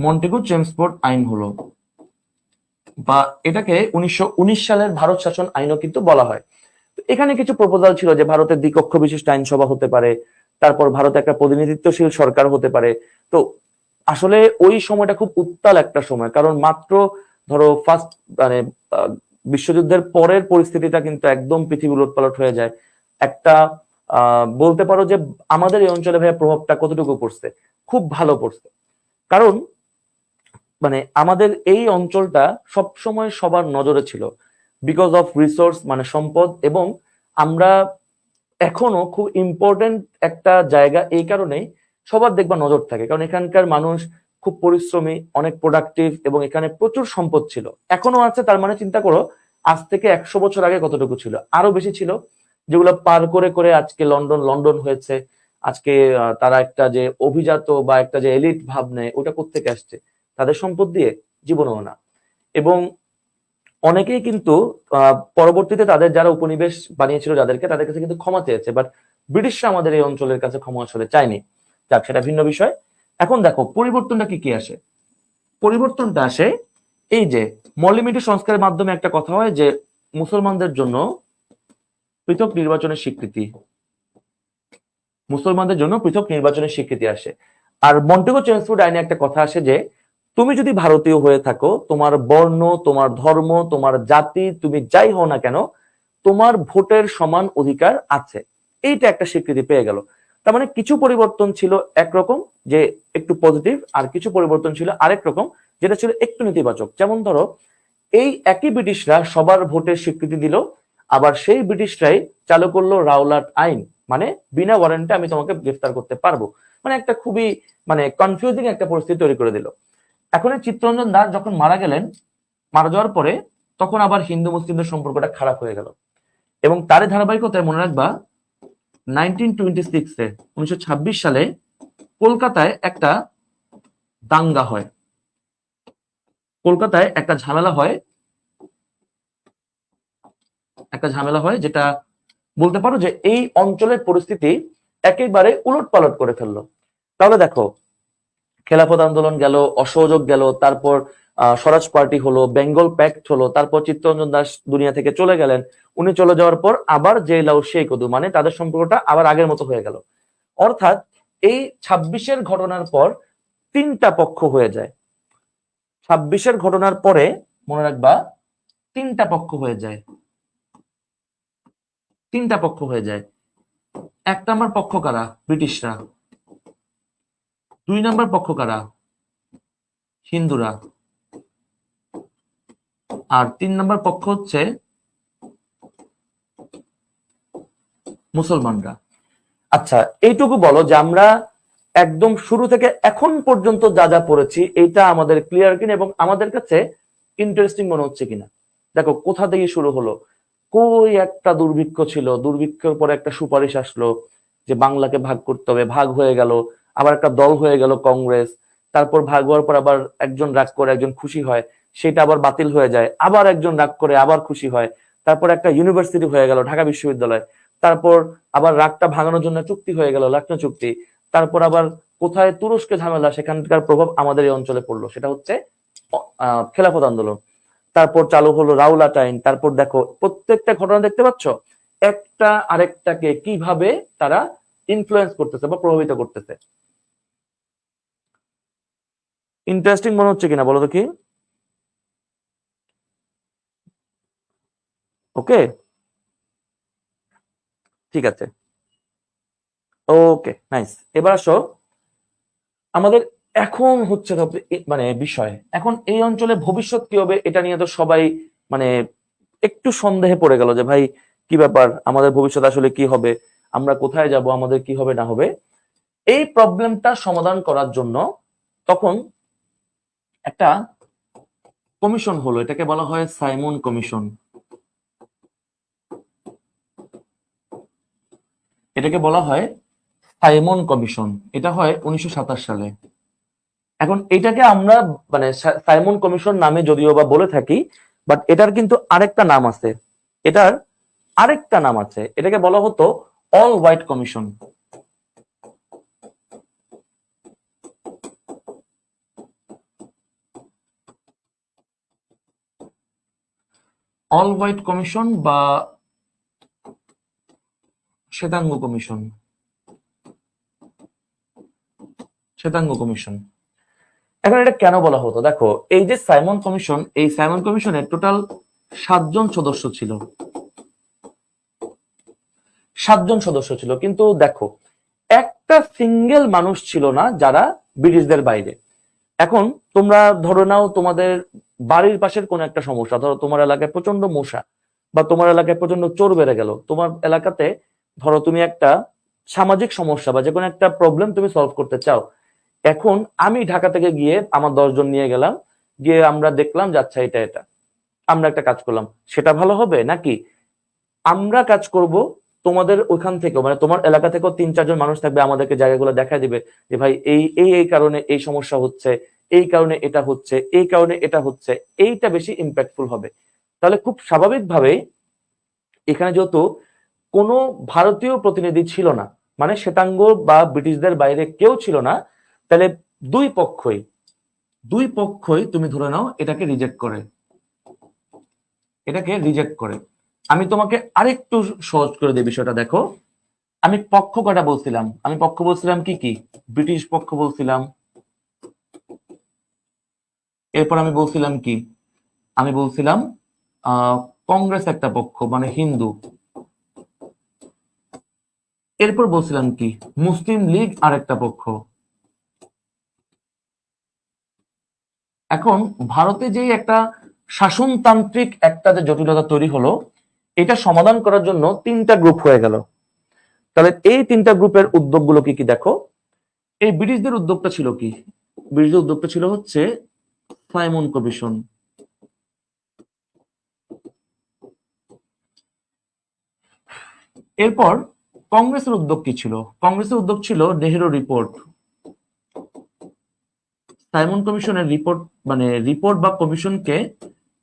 মন্টেগু চেমসফোর্ড আইন হলো, বা এটাকে 1919 সালের ভারত শাসন আইনও কিন্তু বলা হয়। এখানে কিছু প্রপোজাল ছিল যে ভারতের দ্বিকক্ষ বিশিষ্ট আইনসভা হতে পারে, তারপর ভারতে একটা প্রতিনিধিত্বশীল সরকার হতে পারে। তো আসলে ওই সময়টা খুব উত্তাল একটা সময়, কারণ মাত্র ধরো ফার্স্ট মানে বিশ্বযুদ্ধের পরের পরিস্থিতিটা কিন্তু একদম পৃথিবী উলটপালট হয়ে যায়। একটা বলতে পারো যে আমাদের এই অঞ্চলে ভাইয়া প্রভাবটা কতটুকু পড়ছে, খুব ভালো পড়ছে। কারণ মানে আমাদের এই অঞ্চলটা সব সময় সবার নজরে ছিল বিকজ অফ রিসোর্স মানে সম্পদ, এবং আমরা এখনো খুব ইম্পর্টেন্ট একটা জায়গা এই কারণেই সবার দেখবা নজর থাকে, কারণ এখানকার মানুষ খুব পরিশ্রমী, অনেক প্রোডাক্টিভ, এবং এখানে প্রচুর সম্পদ ছিল, এখনো আছে। তার মানে চিন্তা করো আজ থেকে 100 বছর আগে কতটুকু ছিল, আরো বেশি ছিল, যেগুলো পার করে করে আজকে লন্ডন লন্ডন হয়েছে। আজকে তারা একটা যে অভিজাত বা একটা যে এলিট ভাব নেয়, ওটা কোত্থেকে আসছে, তাদের সম্পদ দিয়ে? জীবনেও না। এবং অনেকেই কিন্তু পরবর্তীতে তাদের যারা উপনিবেশ বানিয়েছিল যাদেরকে, তাদের কাছে কিন্তু ক্ষমা চেয়েছে, বাট ব্রিটিশরা আমাদের এই অঞ্চলের কাছে ক্ষমা আসলে চায়নি। যাক, সেটা ভিন্ন বিষয়। এখন দেখো পরিবর্তনটা কি কি আসে। পরিবর্তনটা আসে এই যে মল্লিমিটি সংস্কারের মাধ্যমে একটা কথা হয় যে মুসলমানদের জন্য পৃথক নির্বাচনের স্বীকৃতি, মুসলমানদের জন্য পৃথক নির্বাচনের স্বীকৃতি আসে। আর মন্টেগু চেমসফোর্ড আইনে একটা কথা আসে যে তুমি যদি ভারতীয় হয়ে থাকো, তোমার বর্ণ, তোমার ধর্ম, তোমার জাতি, তুমি যাই হও না কেন, তোমার ভোটের সমান অধিকার আছে। এইটা একটা স্বীকৃতি পেয়ে গেল। তার মানে কিছু পরিবর্তন ছিল একরকম যে একটু পজিটিভ, আর কিছু পরিবর্তন ছিল আরেক রকম যেটা ছিল একটু নেতিবাচক। যেমন ধরো এই একই ব্রিটিশরা সবার ভোটের স্বীকৃতি দিল, আবার সেই ব্রিটিশরাই চালু করলো রাওলাট আইন, মানে বিনা ওয়ারেন্টে আমি তোমাকে গ্রেফতার করতে পারবো। মানে একটা খুবই মানে কনফিউজিং একটা পরিস্থিতি তৈরি করে দিল। এখন এই চিত্তরঞ্জন দাস যখন মারা গেলেন, মারা যাওয়ার পরে তখন আবার হিন্দু মুসলিমদের সম্পর্কটা খারাপ হয়ে গেল, এবং তারই ধারাবাহিকতায় মনে রাখবা 1926 সালে কলকাতায় একটা দাঙ্গা হয়, কলকাতায় একটা ঝামেলা হয় যেটা বলতে পারো যে এই অঞ্চলের পরিস্থিতি একেবারে উলটপালট করে ফেললো। তাহলে দেখো খেলাফত আন্দোলন গেল, অসহযোগ গেল, তারপর স্বরাজ পার্টি হলো, বেঙ্গল প্যাক্ট হলো, তারপর চিত্তরঞ্জন দাস দুনিয়া থেকে চলে গেলেন। উনি চলে যাওয়ার পর আবার যে লাউ সেই কদু, মানে তাদের সম্পর্কটা আবার আগের মতো হয়ে গেল। অর্থাৎ এই 26-এর ঘটনার পর 3টা পক্ষ হয়ে যায়। 26-এর ঘটনার পরে মনে রাখবা 3টা পক্ষ হয়ে যায়, 3টা পক্ষ হয়ে যায়। 1 নম্বর পক্ষ কারা? ব্রিটিশরা। 2 নম্বর পক্ষ কারা? হিন্দুরা। আর 3 নম্বর পক্ষ হচ্ছে মুসলমানরা। আচ্ছা, এইটুকু বলো যে আমরা একদম শুরু থেকে এখন পর্যন্ত যা যা পড়েছি এটা আমাদের ক্লিয়ার কিনা এবং আমাদের কাছে ইন্টারেস্টিং মনে হচ্ছে কিনা। দেখো কোথা থেকে শুরু হলো, কই একটা দুর্ভিক্ষ ছিল, দুর্ভিক্ষের পরে একটা সুপারিশ আসলো, যে বাংলাকে ভাগ করতে হবে, ভাগ হয়ে গেল, আবার একটা দল হয়ে গেল কংগ্রেস, তারপর ভাগ হওয়ার পর আবার একজন রাগ করে একজন খুশি হয়, সেটা আবার বাতিল হয়ে যায়, আবার একজন রাগ করে আবার খুশি হয়, তারপর একটা ইউনিভার্সিটি হয়ে গেল ঢাকা বিশ্ববিদ্যালয়, তারপর আবার রাগটা ভাঙানোর জন্য চুক্তি হয়ে গেল লখনৌ চুক্তি, তারপর আবার কোথায় তুরস্কে ঝামেলা, সেখানকার প্রভাব আমাদের এই অঞ্চলে পড়লো, সেটা হচ্ছে খেলাফত আন্দোলন, তারপর চালু হলো রাউলাট আইন, তারপর দেখো প্রত্যেকটা ঘটনা দেখতে পাচ্ছ একটা আরেকটাকে কিভাবে তারা ইনফ্লুয়েন্স করতেছে বা প্রভাবিত করতেছে। ইন্টারেস্টিং মনে হচ্ছে কিনা বলো তো কি? ওকে, ঠিক আছে, ওকে, নাইস। এবার আসো আমাদের এখন হচ্ছে মানে বিষয়, এখন এই অঞ্চলে ভবিষ্যৎ কি হবে এটা নিয়ে তো সবাই মানে একটু সন্দেহে পড়ে গেল যে ভাই কি ব্যাপার, আমাদের ভবিষ্যৎ আসলে কি হবে, আমরা কোথায় যাব, আমাদের কি হবে না হবে। এই প্রবলেমটা সমাধান করার জন্য তখন একটা কমিশন হলো, এটাকে বলা হয় সাইমন কমিশন। এটাকে বলা হয় সাইমন কমিশন, এটা হয় 1927 সালে। এখন এটাকে আমরা মানে সাইমন কমিশন নামে যদিও বা বলে থাকি, বাট এটার কিন্তু আরেকটা নাম আছে, এটার আরেকটা নাম আছে, এটাকে বলা হতো all white commission. All white commission বা শ্বেতাঙ্গ কমিশন, শ্বেতাঙ্গ কমিশন। এখন এটা কেন বলা হতো, দেখো এই যে সাইমন কমিশন, এই সাইমন কমিশনের টোটাল 7 জন সদস্য ছিল, 7 জন সদস্য ছিল, কিন্তু দেখো একটা সিঙ্গেল মানুষ ছিল না যারা ব্রিটিশদের বাইরে। এখন তোমরা ধরে নাও তোমাদের বাড়ির পাশের কোন একটা সমস্যা, ধরো তোমার এলাকায় প্রচন্ড মশা বা তোমার এলাকায় প্রচন্ড চোর বেড়ে গেল, তোমার এলাকাতে ধরো তুমি একটা সামাজিক সমস্যা বা যে কোনো একটা প্রবলেম তুমি সলভ করতে চাও। এখন আমি ঢাকা থেকে গিয়ে আমার 10 জন নিয়ে গেলাম, গিয়ে আমরা দেখলাম যে আচ্ছা এটা এটা আমরা একটা কাজ করলাম, সেটা ভালো হবে নাকি আমরা কাজ করব তোমাদের ওইখান থেকে মানে তোমার এলাকা থেকেও 3-4 জন মানুষ থাকবে, আমাদেরকে জায়গাগুলো দেখা দিবে যে ভাই এই এই এই কারণে এই সমস্যা হচ্ছে, এই কারণে এটা হচ্ছে, এই কারণে এটা হচ্ছে, এইটা বেশি ইম্প্যাক্টফুল হবে। তাহলে খুব স্বাভাবিকভাবেই এখানে যেহেতু কোনো ভারতীয় প্রতিনিধি ছিল না, মানে শ্বেতাঙ্গ বা ব্রিটিশদের বাইরে কেউ ছিল না, তাহলে দুই পক্ষই দুই পক্ষই তুমি ধরে নাও এটাকে রিজেক্ট করে, এটাকে রিজেক্ট করে। আমি তোমাকে আরেকটু সহজ করে দিই বিষয়টা, দেখো আমি পক্ষ কটা বলছিলাম, আমি পক্ষ বলছিলাম কি কি, ব্রিটিশ পক্ষ বলছিলাম, এরপর আমি বলছিলাম কি, আমি বলছিলাম আহ কংগ্রেস একটা পক্ষ মানে হিন্দু, এরপর বলছিলাম কি মুসলিম লীগ আরেকটা পক্ষ। এখন ভারতে যে একটা শাসনতান্ত্রিক একটা যে জটিলতা তৈরি হলো, এটা সমাধান করার জন্য 3টা গ্রুপ হয়ে গেল। তাহলে এই 3টা গ্রুপের উদ্যোগগুলো কি কি দেখো। এই ব্রিটিশদের উদ্যোগটা ছিল কি, ব্রিটিশদের উদ্যোগটা ছিল হচ্ছে সাইমন কমিশন। এরপর কংগ্রেসের উদ্যোগ কি ছিল, কংগ্রেসের উদ্যোগ ছিল নেহেরু রিপোর্ট। সাইমন কমিশনের রিপোর্ট মানে রিপোর্ট বা কমিশনকে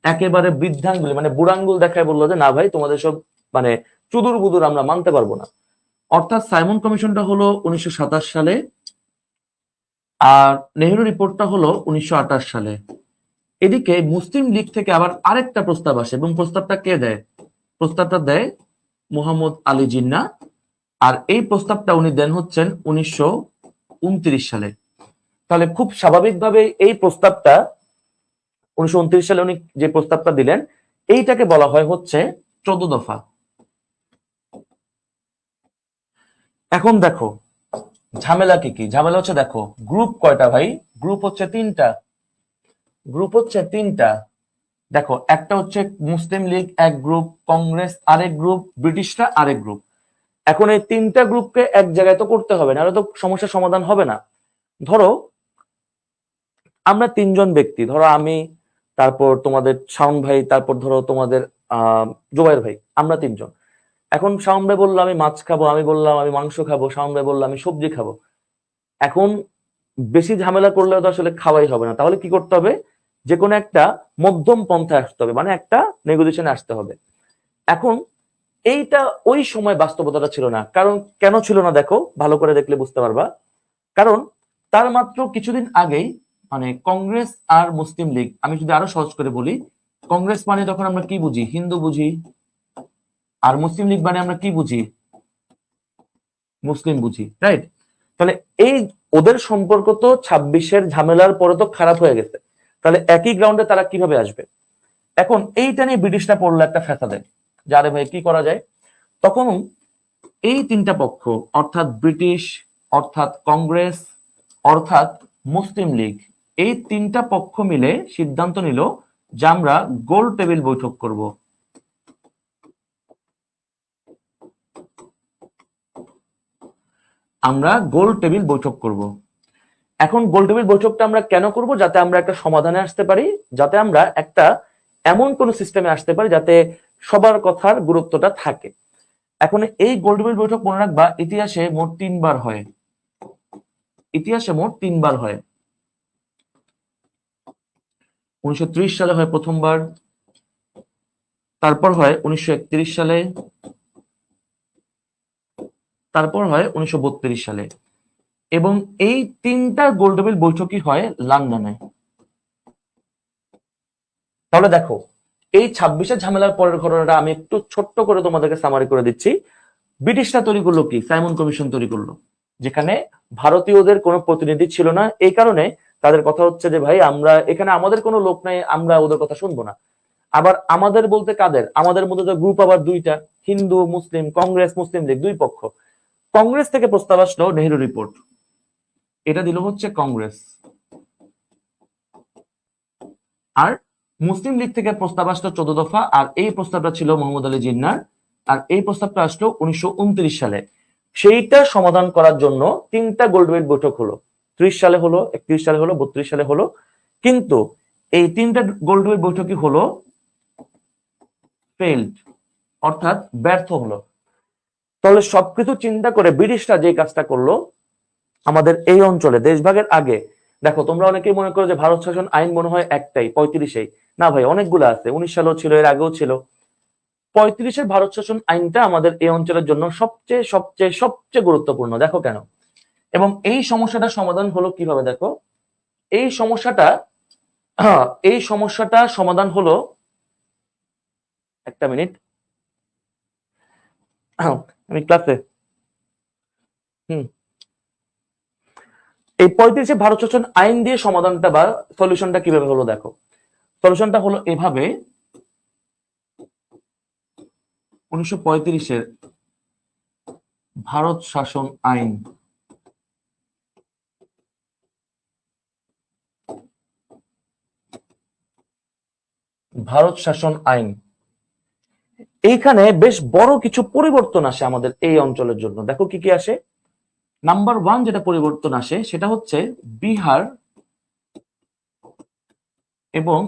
একেবারে বৃদ্ধাঙ্গুলি মানে বুড়াঙ্গুল দেখায় বললো যে না ভাই তোমাদের সব মানে চুদুর বুদুর আমরা মানতে পারবো না। অর্থাৎ সাইমন কমিশনটা হলো 1927 সালে, আর নেহেরু রিপোর্টটা হলো 1928 সালে। এদিকে মুসলিম লীগ থেকে আবার আরেকটা প্রস্তাব আসে, এবং প্রস্তাবটা কে দেয়, প্রস্তাবটা দেয় মোহাম্মদ আলী জিন্না। আর এই প্রস্তাবটা উনি দেন হচ্ছেন 1929 সালে। তাহলে খুব স্বাভাবিকভাবে এই প্রস্তাবটা 1929 সালে উনি যে প্রস্তাবটা দিলেন, এইটাকে বলা হয় হচ্ছে 14 দফা। এখন দেখো ঝামেলা কি কি, ঝামেলা হচ্ছে দেখো গ্রুপ কয়টা ভাই, গ্রুপ হচ্ছে 3টা, গ্রুপ হচ্ছে 3টা। দেখো একটা হচ্ছে মুসলিম লীগ এক গ্রুপ, কংগ্রেস আরেক গ্রুপ, ব্রিটিশরা আরেক গ্রুপ। এখন এই 3টা গ্রুপকে এক জায়গায় তো করতে হবে, নাহলে তো সমস্যার সমাধান হবে না। ধরো আমরা 3জন ব্যক্তি, ধরো আমি, তারপর তোমাদের শাওন ভাই, তারপর ধরো তোমাদের জুবাইর ভাই, আমরা 3জন। এখন শাওন ভাই বললো আমি মাছ খাবো, আমি বললাম আমি মাংস খাবো, শাওন ভাই বললো আমি সবজি খাবো। এখন বেশি ঝামেলা করলে তো আসলে খাওয়াই হবে না, তাহলে কি করতে হবে, যে কোনো একটা মধ্যম পন্থায় আসতে হবে, মানে একটা নেগোসিয়েশনে আসতে হবে। এখন এইটা ওই সময় বাস্তবতাটা ছিল না। কারণ কেন ছিল না দেখো, ভালো করে দেখলে বুঝতে পারবা। কারণ তার মাত্র কিছুদিন আগেই মানে কংগ্রেস আর মুসলিম লীগ, আমি যদি আরো সহজ করে বলি, কংগ্রেস মানে তখন আমরা কি বুঝি, হিন্দু বুঝি, আর মুসলিম লীগ মানে আমরা কি বুঝি, মুসলিম বুঝি, রাইট? তাহলে এই ওদের সম্পর্ক তো 26-এর ঝামেলার পরে তো খারাপ হয়ে গেছে, তাহলে একই গ্রাউন্ডে তারা কিভাবে আসবে? এখন এইটা নিয়ে ব্রিটিশরা পড়লো একটা ফ্যাসাদে, যারে ভাই কি করা যায়। তখন এই তিনটা পক্ষ, অর্থাৎ ব্রিটিশ, অর্থাৎ কংগ্রেস, অর্থাৎ মুসলিম লীগ, এই তিনটা পক্ষ মিলে সিদ্ধান্ত নিল যে আমরা গোল টেবিল বৈঠক করব। আমরা গোল টেবিল বৈঠক করব। এখন গোল টেবিল বৈঠকটা আমরা কেন করব? যাতে আমরা একটা সমাধানে আসতে পারি, যাতে আমরা একটা এমন কোন সিস্টেমে আসতে পারি যাতে সবার কথার গুরুত্বটা থাকে। এখন এই গোল টেবিল বৈঠক মনে রাখবা, ইতিহাসে মোট 3 বার হয়। ইতিহাসে মোট 3 বার হয়। 1930 সালে হয় প্রথমবার, তারপর হয় 1931 সালে, তারপর হয় 1932 সালে। এবং এই তিনটা গোল টেবিল বৈঠকই হয় লন্ডনে। তাহলে দেখো, এই 26-এর ঝামেলার পরের ঘটনাটা আমি একটু ছোট্ট করে তোমাদেরকে সামারি করে দিচ্ছি। ব্রিটিশরা তৈরি করলো কি, সাইমন কমিশন তৈরি করলো, যেখানে ভারতীয়দের কোনো প্রতিনিধি ছিল না। এই কারণে তাদের কথা হচ্ছে যে ভাই আমরা এখানে আমাদের কোনো লোক নাই, আমরা ওদের কথা শুনবো না। আবার আমাদের বলতে কাদের, আমাদের মধ্যে তো গ্রুপ আবার দুইটা, হিন্দু মুসলিম, কংগ্রেস মুসলিম লীগ, দুই পক্ষ। কংগ্রেস থেকে প্রস্তাব আসলো নেহেরু রিপোর্ট, এটা দিল হচ্ছে কংগ্রেস। আর মুসলিম লীগ থেকে প্রস্তাব আসলো 14 দফা, আর এই প্রস্তাবটা ছিল মোহাম্মদ আলী জিন্নার, আর এই প্রস্তাবটা আসলো 1929 সালে। সেইটা সমাধান করার জন্য তিনটা গোল্ডওয়েট বৈঠক হলো, 30 সালে হলো, 31 সালে হলো, 32 সালে হলো। কিন্তু এই তিনটা গোল্ডওয়েট বৈঠকই হলো ফেইল্ড, অর্থাৎ ব্যর্থ হলো। তাহলে সবকিছু চিন্তা করে ব্রিটিশরা যে কাজটা করলো আমাদের এই অঞ্চলে দেশভাগের আগে, দেখো তোমরা অনেকেই মনে করো যে ভারত শাসন আইন মনে হয় একটাই 35-এই, না ভাই অনেকগুলো আছে, 19 সালেও ছিল, এর আগেও ছিল। 35-এর ভারত শাসন আইনটা আমাদের এই অঞ্চলের জন্য সবচেয়ে সবচেয়ে সবচেয়ে গুরুত্বপূর্ণ। দেখো কেন, এবং এই সমস্যাটা সমাধান হলো কিভাবে দেখো। এই সমস্যাটা এই সমস্যাটা সমাধান হলো, একটা মিনিট, আমি ক্লাসে, হুম, এই 35-এ ভারত শাসন আইন দিয়ে সমাধানটা বা সলিউশনটা কিভাবে হলো দেখো। সলিউশনটা হলো এভাবে, 1935-এর ভারত শাসন আইন, ভারত শাসন আইন, এইখানে বেশ বড় কিছু পরিবর্তন আসে আমাদের এই অঞ্চলের জন্য। দেখো কি কি আসে। নাম্বার 1 যেটা পরিবর্তন আসে সেটা হচ্ছে বিহার এবং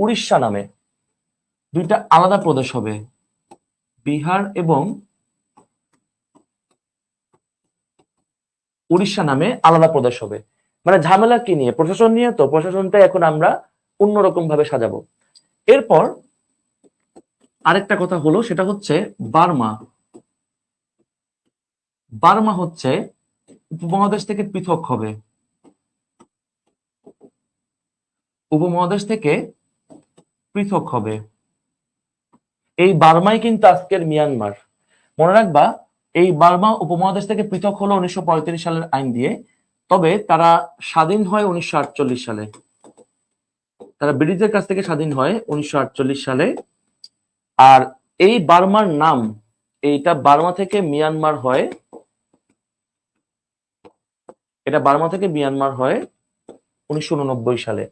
উড়িষ্যা নামে দুইটা আলাদা প্রদেশ হবে। বিহার এবং উড়িষ্যা নামে আলাদা প্রদেশ হবে। মানে ঝামেলা কি নিয়ে, প্রশাসন নিয়ে। তো প্রশাসনটা এখন আমরা অন্যরকম ভাবে সাজাবো। এরপর আরেকটা কথা হলো, সেটা হচ্ছে বার্মা। বার্মা হচ্ছে উপমহাদেশ থেকে পৃথক হবে, উপমহাদেশ থেকে পৃথক হবে। এই বার্মাই কিন্তু আজকের মিয়ানমার। মনে রাখবা, এই বার্মা উপমহাদেশ থেকে পৃথক হলো 1935 সালের আইন দিয়ে, তবে তারা স্বাধীন হয় 1948 সালে। তারা ব্রিটিশদের কাছ থেকে স্বাধীন হয় 1948 সালে। আর এই বার্মার নাম, এইটা বার্মা থেকে মিয়ানমার হয়, এটা বার্মা থেকে মিয়ানমার হয় 1989 সালে।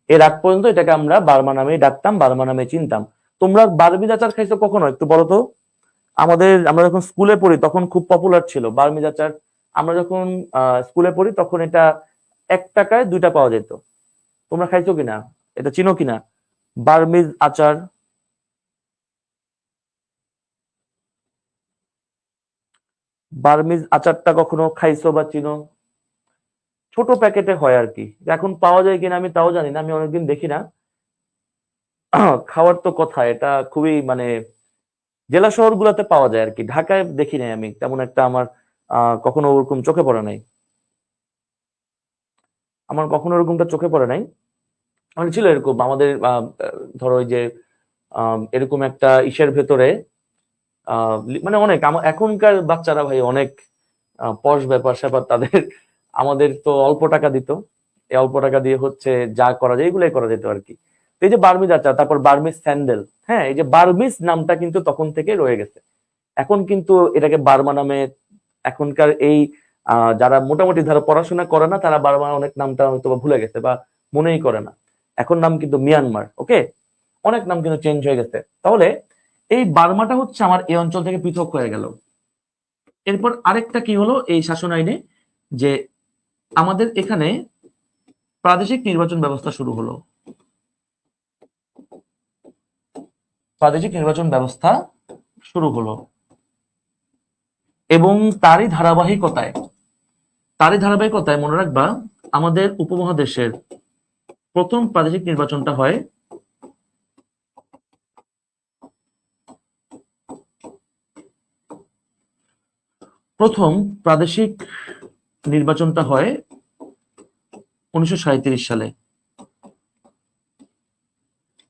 এর আগ পর্যন্ত এটাকে আমরা বার্মা নামেই ডাকতাম, বার্মা নামে চিনতাম। তোমরা বার্মিজ আচার খাইছো কখনো, একটু বলো তো। আমরা যখন স্কুলে পড়ি তখন খুব পপুলার ছিল বার্মিজ আচার। আমরা যখন স্কুলে পড়ি তখন এটা 1 টাকায় 2টা পাওয়া যেত। তোমরা খাইছো কিনা, এটা চিনো কিনা বার্মিজ আচার? বার্মিজ আচারটা কখনো খাইছো বা চিনো? ছোট প্যাকেটে হয় আর কি, এখন পাওয়া যায় কিনা আমি তাও জানি না, আমি অনেকদিন দেখি না। খাওয়ার তো কথা, এটা খুবই মানে জেলা শহর গুলাতে পাওয়া যায় আর কি, ঢাকায় দেখি নাই আমি তেমন একটা, আমার কখনো ওরকম চোখে পড়ে নাই, আমার কখনো ওরকমটা চোখে পড়ে নাই। মানে ছিল এরকম আমাদের ধরো ওই যে এরকম একটা ইসের ভেতরে মানে অনেক এখনকার বাচ্চারা ভাই অনেক পশ ব্যাপার স্যাপার তাদের, আমাদের তো অল্প টাকা দিত, এই অল্প টাকা দিয়ে হচ্ছে যা করা যায় এগুলোই করা যেত আর কি। তো এই যে বার্মিজ আচার, তারপর বার্মিজ স্যান্ডেল, হ্যাঁ এই যে বার্মিজ নামটা কিন্তু তখন থেকে রয়ে গেছে। এখন কিন্তু এটাকে বার্মা নামে, এখনকার এই যারা মোটামুটি ধরো পড়াশোনা করে না তারা বার্মা অনেক নামটা হয়তো বা ভুলে গেছে বা মনেই করে না। এখন নাম কিন্তু মিয়ানমার, ওকে, অনেক নাম কিন্তু চেঞ্জ হয়ে গেছে। তাহলে এই বার্মাটা হচ্ছে আমার এই অঞ্চল থেকে পৃথক হয়ে গেল। এরপর আরেকটা কি হলো এই শাসন আইনে, যে আমাদের এখানে প্রাদেশিক নির্বাচন ব্যবস্থা শুরু হলো, প্রাদেশিক নির্বাচন ব্যবস্থা শুরু হলো, এবং তারই ধারাবাহিকতায় মনে রাখবা আমাদের উপমহাদেশের প্রথম প্রাদেশিক নির্বাচনটা হয় প্রথম প্রাদেশিক নির্বাচনটা হয় 1937 সালে,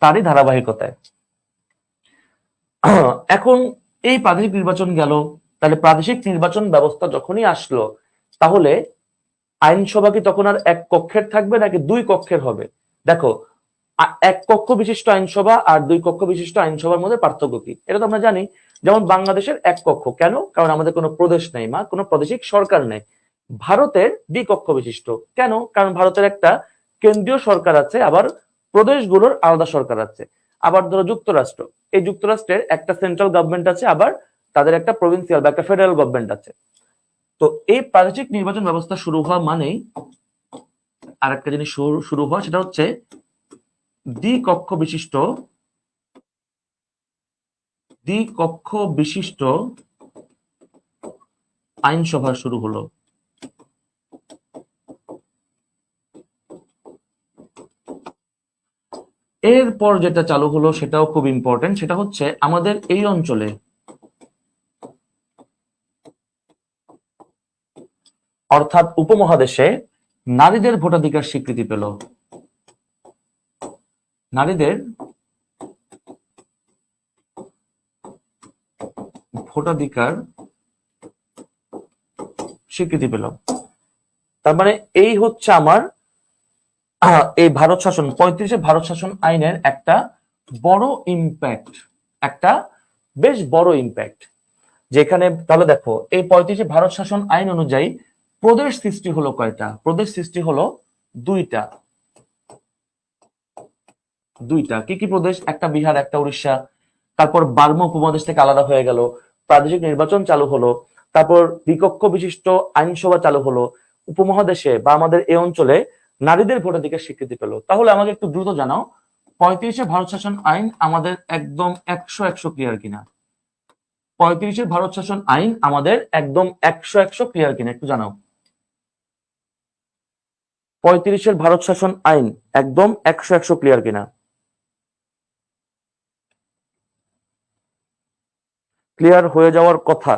তারই ধারাবাহিকতায়। এখন এই প্রাদেশিক নির্বাচন গেল, তাহলে প্রাদেশিক নির্বাচন ব্যবস্থা যখনই আসলো, তাহলে আইনসভা কি তখন আর এক কক্ষের থাকবে নাকি দুই কক্ষের হবে? দেখো, এক কক্ষ বিশিষ্ট আইনসভা আর দুই কক্ষ বিশিষ্ট আইনসভার মধ্যে পার্থক্য কি এটা তো আমরা জানি। যেমন বাংলাদেশের এক কক্ষ, কেন? কারণ আমাদের কোনো প্রদেশ নেই, কোনো প্রাদেশিক সরকার নেই। ভারতের দ্বিকক্ষ বিশিষ্ট, কেন? কারণ ভারতের একটা কেন্দ্রীয় সরকার আছে, আবার প্রদেশগুলোর আলাদা সরকার আছে। আবার ধরো যুক্তরাষ্ট্র, এই যুক্তরাষ্ট্রের একটা সেন্ট্রাল গভর্নমেন্ট আছে, আবার তাদের একটা প্রভিন্সিয়াল বা একটা ফেডারেল গভর্নমেন্ট আছে। তো এই প্রাদেশিক নির্বাচন ব্যবস্থা শুরু হওয়া মানেই আর একটা জিনিস শুরু হওয়া, সেটা হচ্ছে দ্বিকক্ষ বিশিষ্ট আইনসভা শুরু হলো। এরপর যেটা চালু হলো সেটাও খুব ইম্পর্টেন্ট, সেটা হচ্ছে আমাদের এই অঞ্চলে অর্থাৎ উপমহাদেশে নারীদের ভোটাধিকার স্বীকৃতি পেল, নারীদের ভোটাধিকার স্বীকৃতি পেল। তার মানে এই হচ্ছে আমার এই ভারত শাসন 35-এ ভারত শাসন আইনের একটা বড় ইম্প্যাক্ট, একটা বেশ বড় ইম্প্যাক্ট। যেখানে তাহলে দেখো এই 35-এ ভারত শাসন আইন অনুযায়ী প্রদেশ সৃষ্টি হলো কয়টা? প্রদেশ সৃষ্টি হলো দুইটা। কি কি প্রদেশ? একটা বিহার, একটা উড়িষ্যা। তারপর বার্মা উপমহাদেশ থেকে আলাদা হয়ে গেল, প্রাদেশিক নির্বাচন চালু হলো, তারপর দ্বিকক্ষ বিশিষ্ট আইনসভা চালু হলো, উপমহাদেশে বা আমাদের এই অঞ্চলে নারীদের ভোটাধিকার স্বীকৃতি পেল। তাহলে আমাকে একটু দ্রুত জানাও, 35-এ ভারত শাসন আইন আমাদের একদম 100 ক্লিয়ার কিনা? 35-এর ভারত শাসন আইন আমাদের একদম 100 ক্লিয়ার কিনা একটু জানাও। 35-এর ভারত শাসন আইন একদম 100 ক্লিয়ার কিনা? ক্লিয়ার হয়ে যাওয়ার কথা।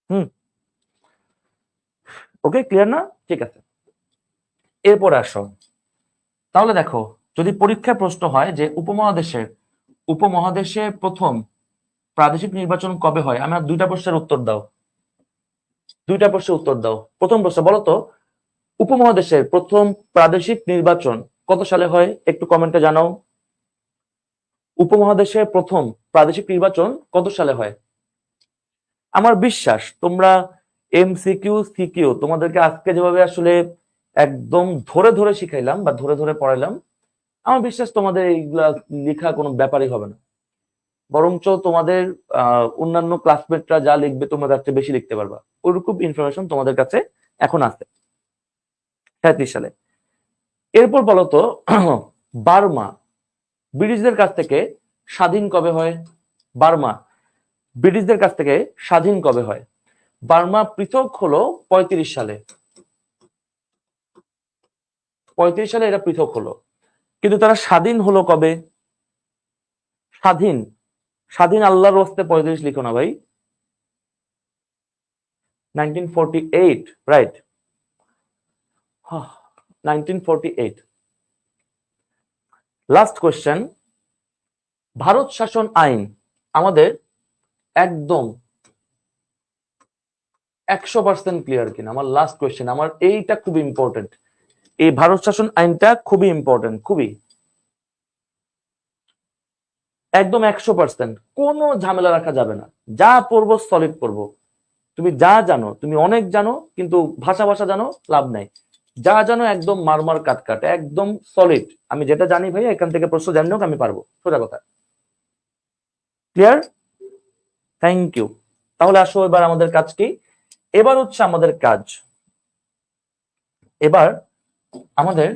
হুম, ওকে, ক্লিয়ার না? ঠিক আছে, এরপর আসো। তাহলে দেখো, যদি পরীক্ষায় প্রশ্ন হয় যে উপমহাদেশে প্রথম প্রাদেশিক নির্বাচন কবে হয়, আমার দুইটা প্রশ্নের উত্তর দাও, দুইটা প্রশ্নের উত্তর দাও। প্রথম প্রশ্ন বলো তো, উপমহাদেশের প্রথম প্রাদেশিক নির্বাচন কত সালে হয়? একটু কমেন্টে জানাও। উপমহাদেশের প্রথম প্রাদেশিক নির্বাচন কত সালে হয়? আমার বিশ্বাস তোমরা এমসিকিউ সিকিউ তোমাদেরকে আজকে যেভাবে আসলে একদম ধরে ধরে শিখাইলাম বা ধরে ধরে পড়াইলাম, আমার বিশ্বাস তোমাদের এইগুলা লেখা কোনো ব্যাপারই হবে না। বরঞ্চ তোমাদের অন্যান্য ক্লাসমেটরা যা লিখবে তোমরা তার চেয়ে বেশি লিখতে পারবা, ওইরকম ইনফরমেশন তোমাদের কাছে এখন আছে 37 সালে। এরপর বলতো বার্মা ব্রিটিশদের কাছ থেকে স্বাধীন কবে হয়? বার্মা ব্রিটিশদের কাছ থেকে স্বাধীন কবে হয়? বার্মা পৃথক হলো 35 সালে। 35 সালে এটা পৃথক হলো, কিন্তু তারা স্বাধীন হলো কবে? স্বাধীন স্বাধীন আল্লাহর হস্তে 35 লিখো না ভাই, 1948, রাইট, 1948। লাস্ট কোয়েশ্চেন, ভারত শাসন আইন আমাদের একদম 100% ক্লিয়ার কিনা? আমার লাস্ট কোয়েশ্চেন, আমার এইটা খুব ইম্পর্টেন্ট, এই ভারত শাসন আইনটা খুবই ইম্পর্টেন্ট, খুবই একদম 100%, কোনো ঝামেলা রাখা যাবে না, যা পড়বো সলিড পড়বো। তুমি যা জানো, তুমি অনেক জানো কিন্তু ভাষা ভাষা জানো লাভ নাই, যা জানো একদম মারমার কাট কাট, একদম সলিড। আমি যেটা জানি ভাই এখান থেকে প্রশ্ন জানি হোক আমি পারবো, সোজা কথা। ক্লিয়ার? Thank you. তাহলে আসো এবার আমাদের কাজ কি? এবার হচ্ছে আমাদের কাজ, এবার আমাদের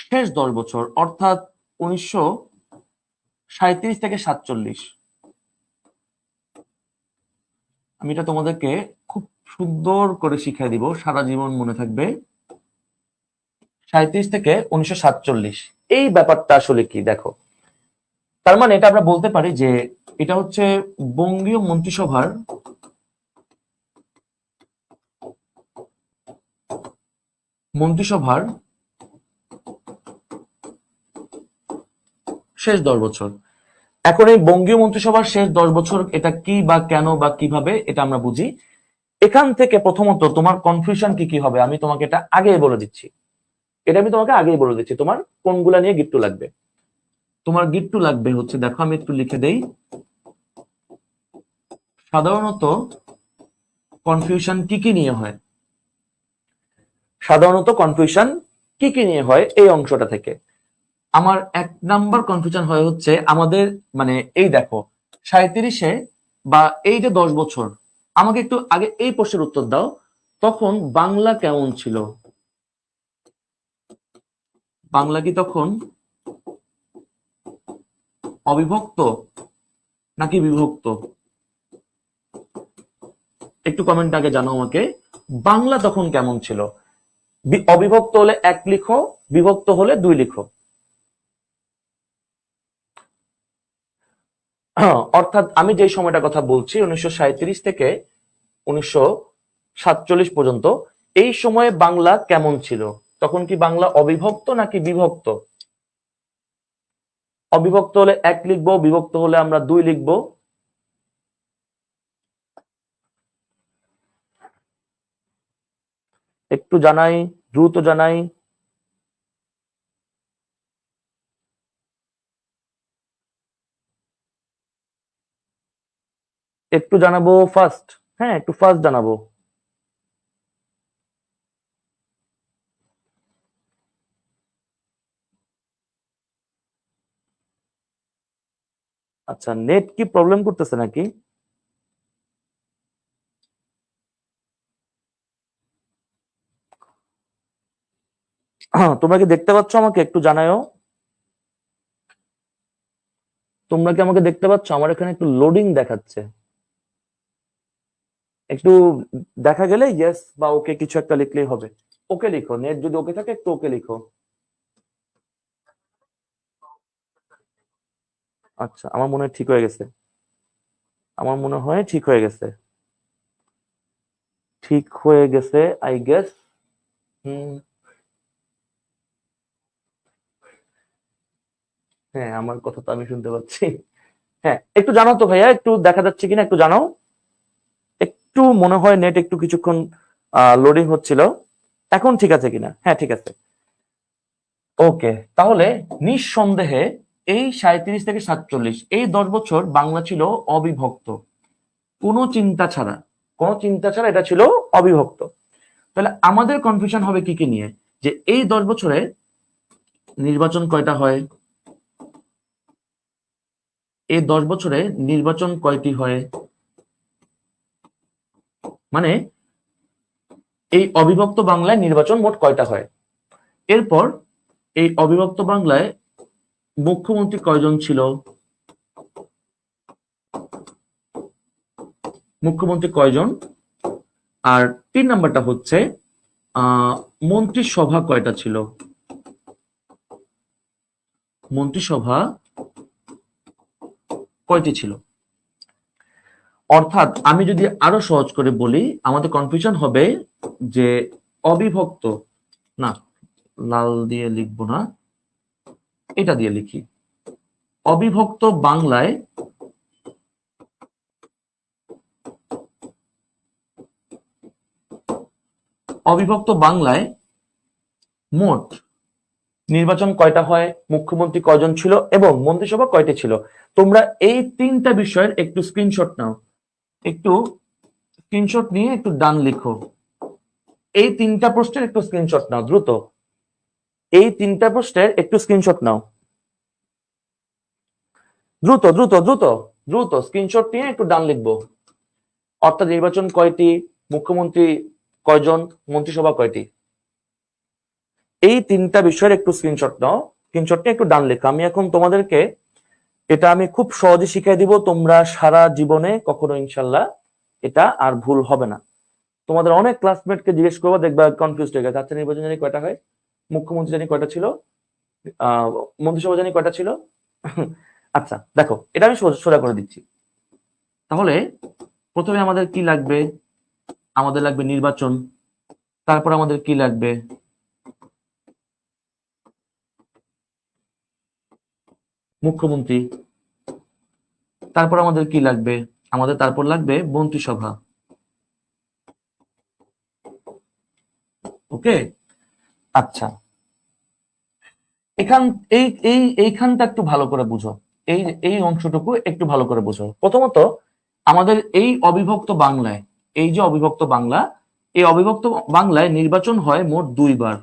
শেষ 10 বছর অর্থাৎ 1937 থেকে 47, আমি এটা তোমাদেরকে খুব সুন্দর করে শিখিয়ে দিব, সারা জীবন মনে থাকবে। 37 থেকে 1947 এই ব্যাপারটা আসলে কি দেখো, তার মানে এটা আমরা বলতে পারি যে এটা হচ্ছে বঙ্গীয় মন্ত্রিসভার শেষ 10 বছর। এখন এই বঙ্গীয় মন্ত্রিসভার শেষ 10 বছর এটা কি বা কেন বা কিভাবে এটা আমরা বুঝি। এখান থেকে প্রথমত তোমার কনফিউশন কি কি হবে আমি তোমাকে এটা আগেই বলে দিচ্ছি, এটা আমি তোমাকে আগেই বলে দিচ্ছি। তোমার কোনগুলা নিয়ে গিট্টু লাগবে? তোমার গিট্টু লাগবে হচ্ছে, দেখো আমি একটু লিখে দেই, সাধারণত কনফিউশন কি কি নিয়ে হয়, সাধারণত কনফিউশন কি কি নিয়ে হয় এই অংশটা থেকে। আমার 1 নাম্বার কনফিউশন হয় হচ্ছে আমাদের মানে এই দেখো 37-এ বা এই যে 10 বছর, আমাকে একটু আগে এই প্রশ্নের উত্তর দাও, তখন বাংলা কেমন ছিল? বাংলা কি তখন অবিভক্ত নাকি বিভক্ত? একটু কমেন্ট আগে জানাও আমাকে, বাংলা তখন কেমন ছিল? অবিভক্ত হলে 1 লিখো, বিভক্ত হলে 2 লিখো। অর্থাৎ আমি যে সময়টা কথা বলছি 1937 থেকে 1947 পর্যন্ত, এই সময়ে বাংলা কেমন ছিল? তখন কি বাংলা অবিভক্ত নাকি বিভক্ত? অবিভক্ত হলে 1 লিখবো, বিভক্ত হলে আমরা 2 লিখবো। একটু জানাই, দ্রুত জানাই। একটু জানাবো ফার্স্ট, হ্যাঁ একটু ফার্স্ট জানাবো। আচ্ছা, নেট কি প্রবলেম করতেছে নাকি? তোমরা কি দেখতে পাচ্ছ আমাকে? একটু জানাও, তোমরা কি আমাকে দেখতে পাচ্ছ? আমার এখানে একটু লোডিং দেখাচ্ছে, একটু দেখা গেলে ইয়েস বা ওকে কিছু একটা লিখলেই হবে। ওকে লিখো, নেট যদি ওকে থাকে একটু ওকে লিখো। আচ্ছা, আমার মনে হয় ঠিক হয়ে গেছে, আমার মনে হয় ঠিক হয়ে গেছে, ঠিক হয়ে গেছে আই গেস। হ্যাঁ আমার কথা তো আমি শুনতে পাচ্ছি। হ্যাঁ একটু জানাও তো ভাইয়া, একটু দেখা যাচ্ছে কিনা একটু জানাও। একটু মনে হয় নেট একটু কিছুক্ষণ লোডিং হচ্ছিল, এখন ঠিক আছে কিনা? হ্যাঁ ঠিক আছে, ওকে। তাহলে নিঃসন্দেহে এই 37 থেকে 47 এই 10 বছর বাংলা ছিল অবিভক্ত, কোনো চিন্তা ছাড়া, কোনো চিন্তা ছাড়া এটা ছিল অবিভক্ত। তাহলে আমাদের কনফিউশন হবে কি কি নিয়ে, যে এই 10 বছরে নির্বাচন কয়টা হয়, এই 10 বছরে নির্বাচন কয়টি হয়? মানে এই অবিভক্ত বাংলায় নির্বাচন মোট কয়টা হয়? এরপর এই অবিভক্ত বাংলায় মুখ্যমন্ত্রী কয়জন ছিল? মুখ্যমন্ত্রী কয়জন? আর 3 নাম্বারটা হচ্ছে মন্ত্রিসভা কয়টা ছিল? মন্ত্রিসভা কয়টি ছিল? অর্থাৎ আমি যদি আরো সহজ করে বলি, আমাদের কনফিউশন হবে যে অবিভক্ত, না লাল দিয়ে লিখবো না, এটা দিয়ে লিখি। অবিভক্ত বাংলায় মোট নির্বাচন কয়টা হয়, মুখ্যমন্ত্রী কয়জন ছিল এবং মন্ত্রিসভা কয়টি ছিল? তোমরা এই 3টা বিষয়ের একটু স্ক্রিনশট নাও, একটু স্ক্রিনশট নিয়ে একটু ডান লিখো। এই 3টা প্রশ্নের একটু স্ক্রিনশট নাও দ্রুত, এই 3টা প্রশ্নের একটু স্ক্রিনশট নাও দ্রুত দ্রুত দ্রুত দ্রুত, স্ক্রিনশট নিয়ে একটু ডান লিখবো। অর্থাৎ নির্বাচন কয়টি, মুখ্যমন্ত্রী কয়জন, মন্ত্রিসভা কয়টি, এই 3টা বিষয়ের একটু স্ক্রিনশট নাও। স্ক্রিনশট নিয়ে একটু ডান লেখো। আমি এখন তোমাদেরকে এটা আমি খুব সহজে শিখিয়ে দিব, তোমরা সারা জীবনে কখনো ইনশাল্লাহ এটা আর ভুল হবে না। তোমাদের অনেক ক্লাসমেটকে জিজ্ঞেস করবো, দেখবা কনফিউজ হয়ে গেছে, আচ্ছা নির্বাচন জানি কয়টা হয়, মুখ্যমন্ত্রী জানি কয়টা ছিল, মন্ত্রিসভা জানি কয়টা ছিল। আচ্ছা দেখো, এটা আমি সোজা করে দিচ্ছি। তাহলে প্রথমে আমাদের কি লাগবে? আমাদের লাগবে নির্বাচন। তারপর আমাদের কি লাগবে? মুখ্যমন্ত্রী। তারপর আমাদের কি লাগবে? আমাদের তারপর লাগবে মন্ত্রিসভা। ওকে, আচ্ছা এইখানটা একটু ভালো করে বুঝো, এই অংশটুকু একটু ভালো করে বুঝো। প্রথমত আমাদের এই অবিভক্ত বাংলায়, এই যে অবিভক্ত বাংলা, এই অবিভক্ত বাংলায় নির্বাচন হয় মোট 2বার।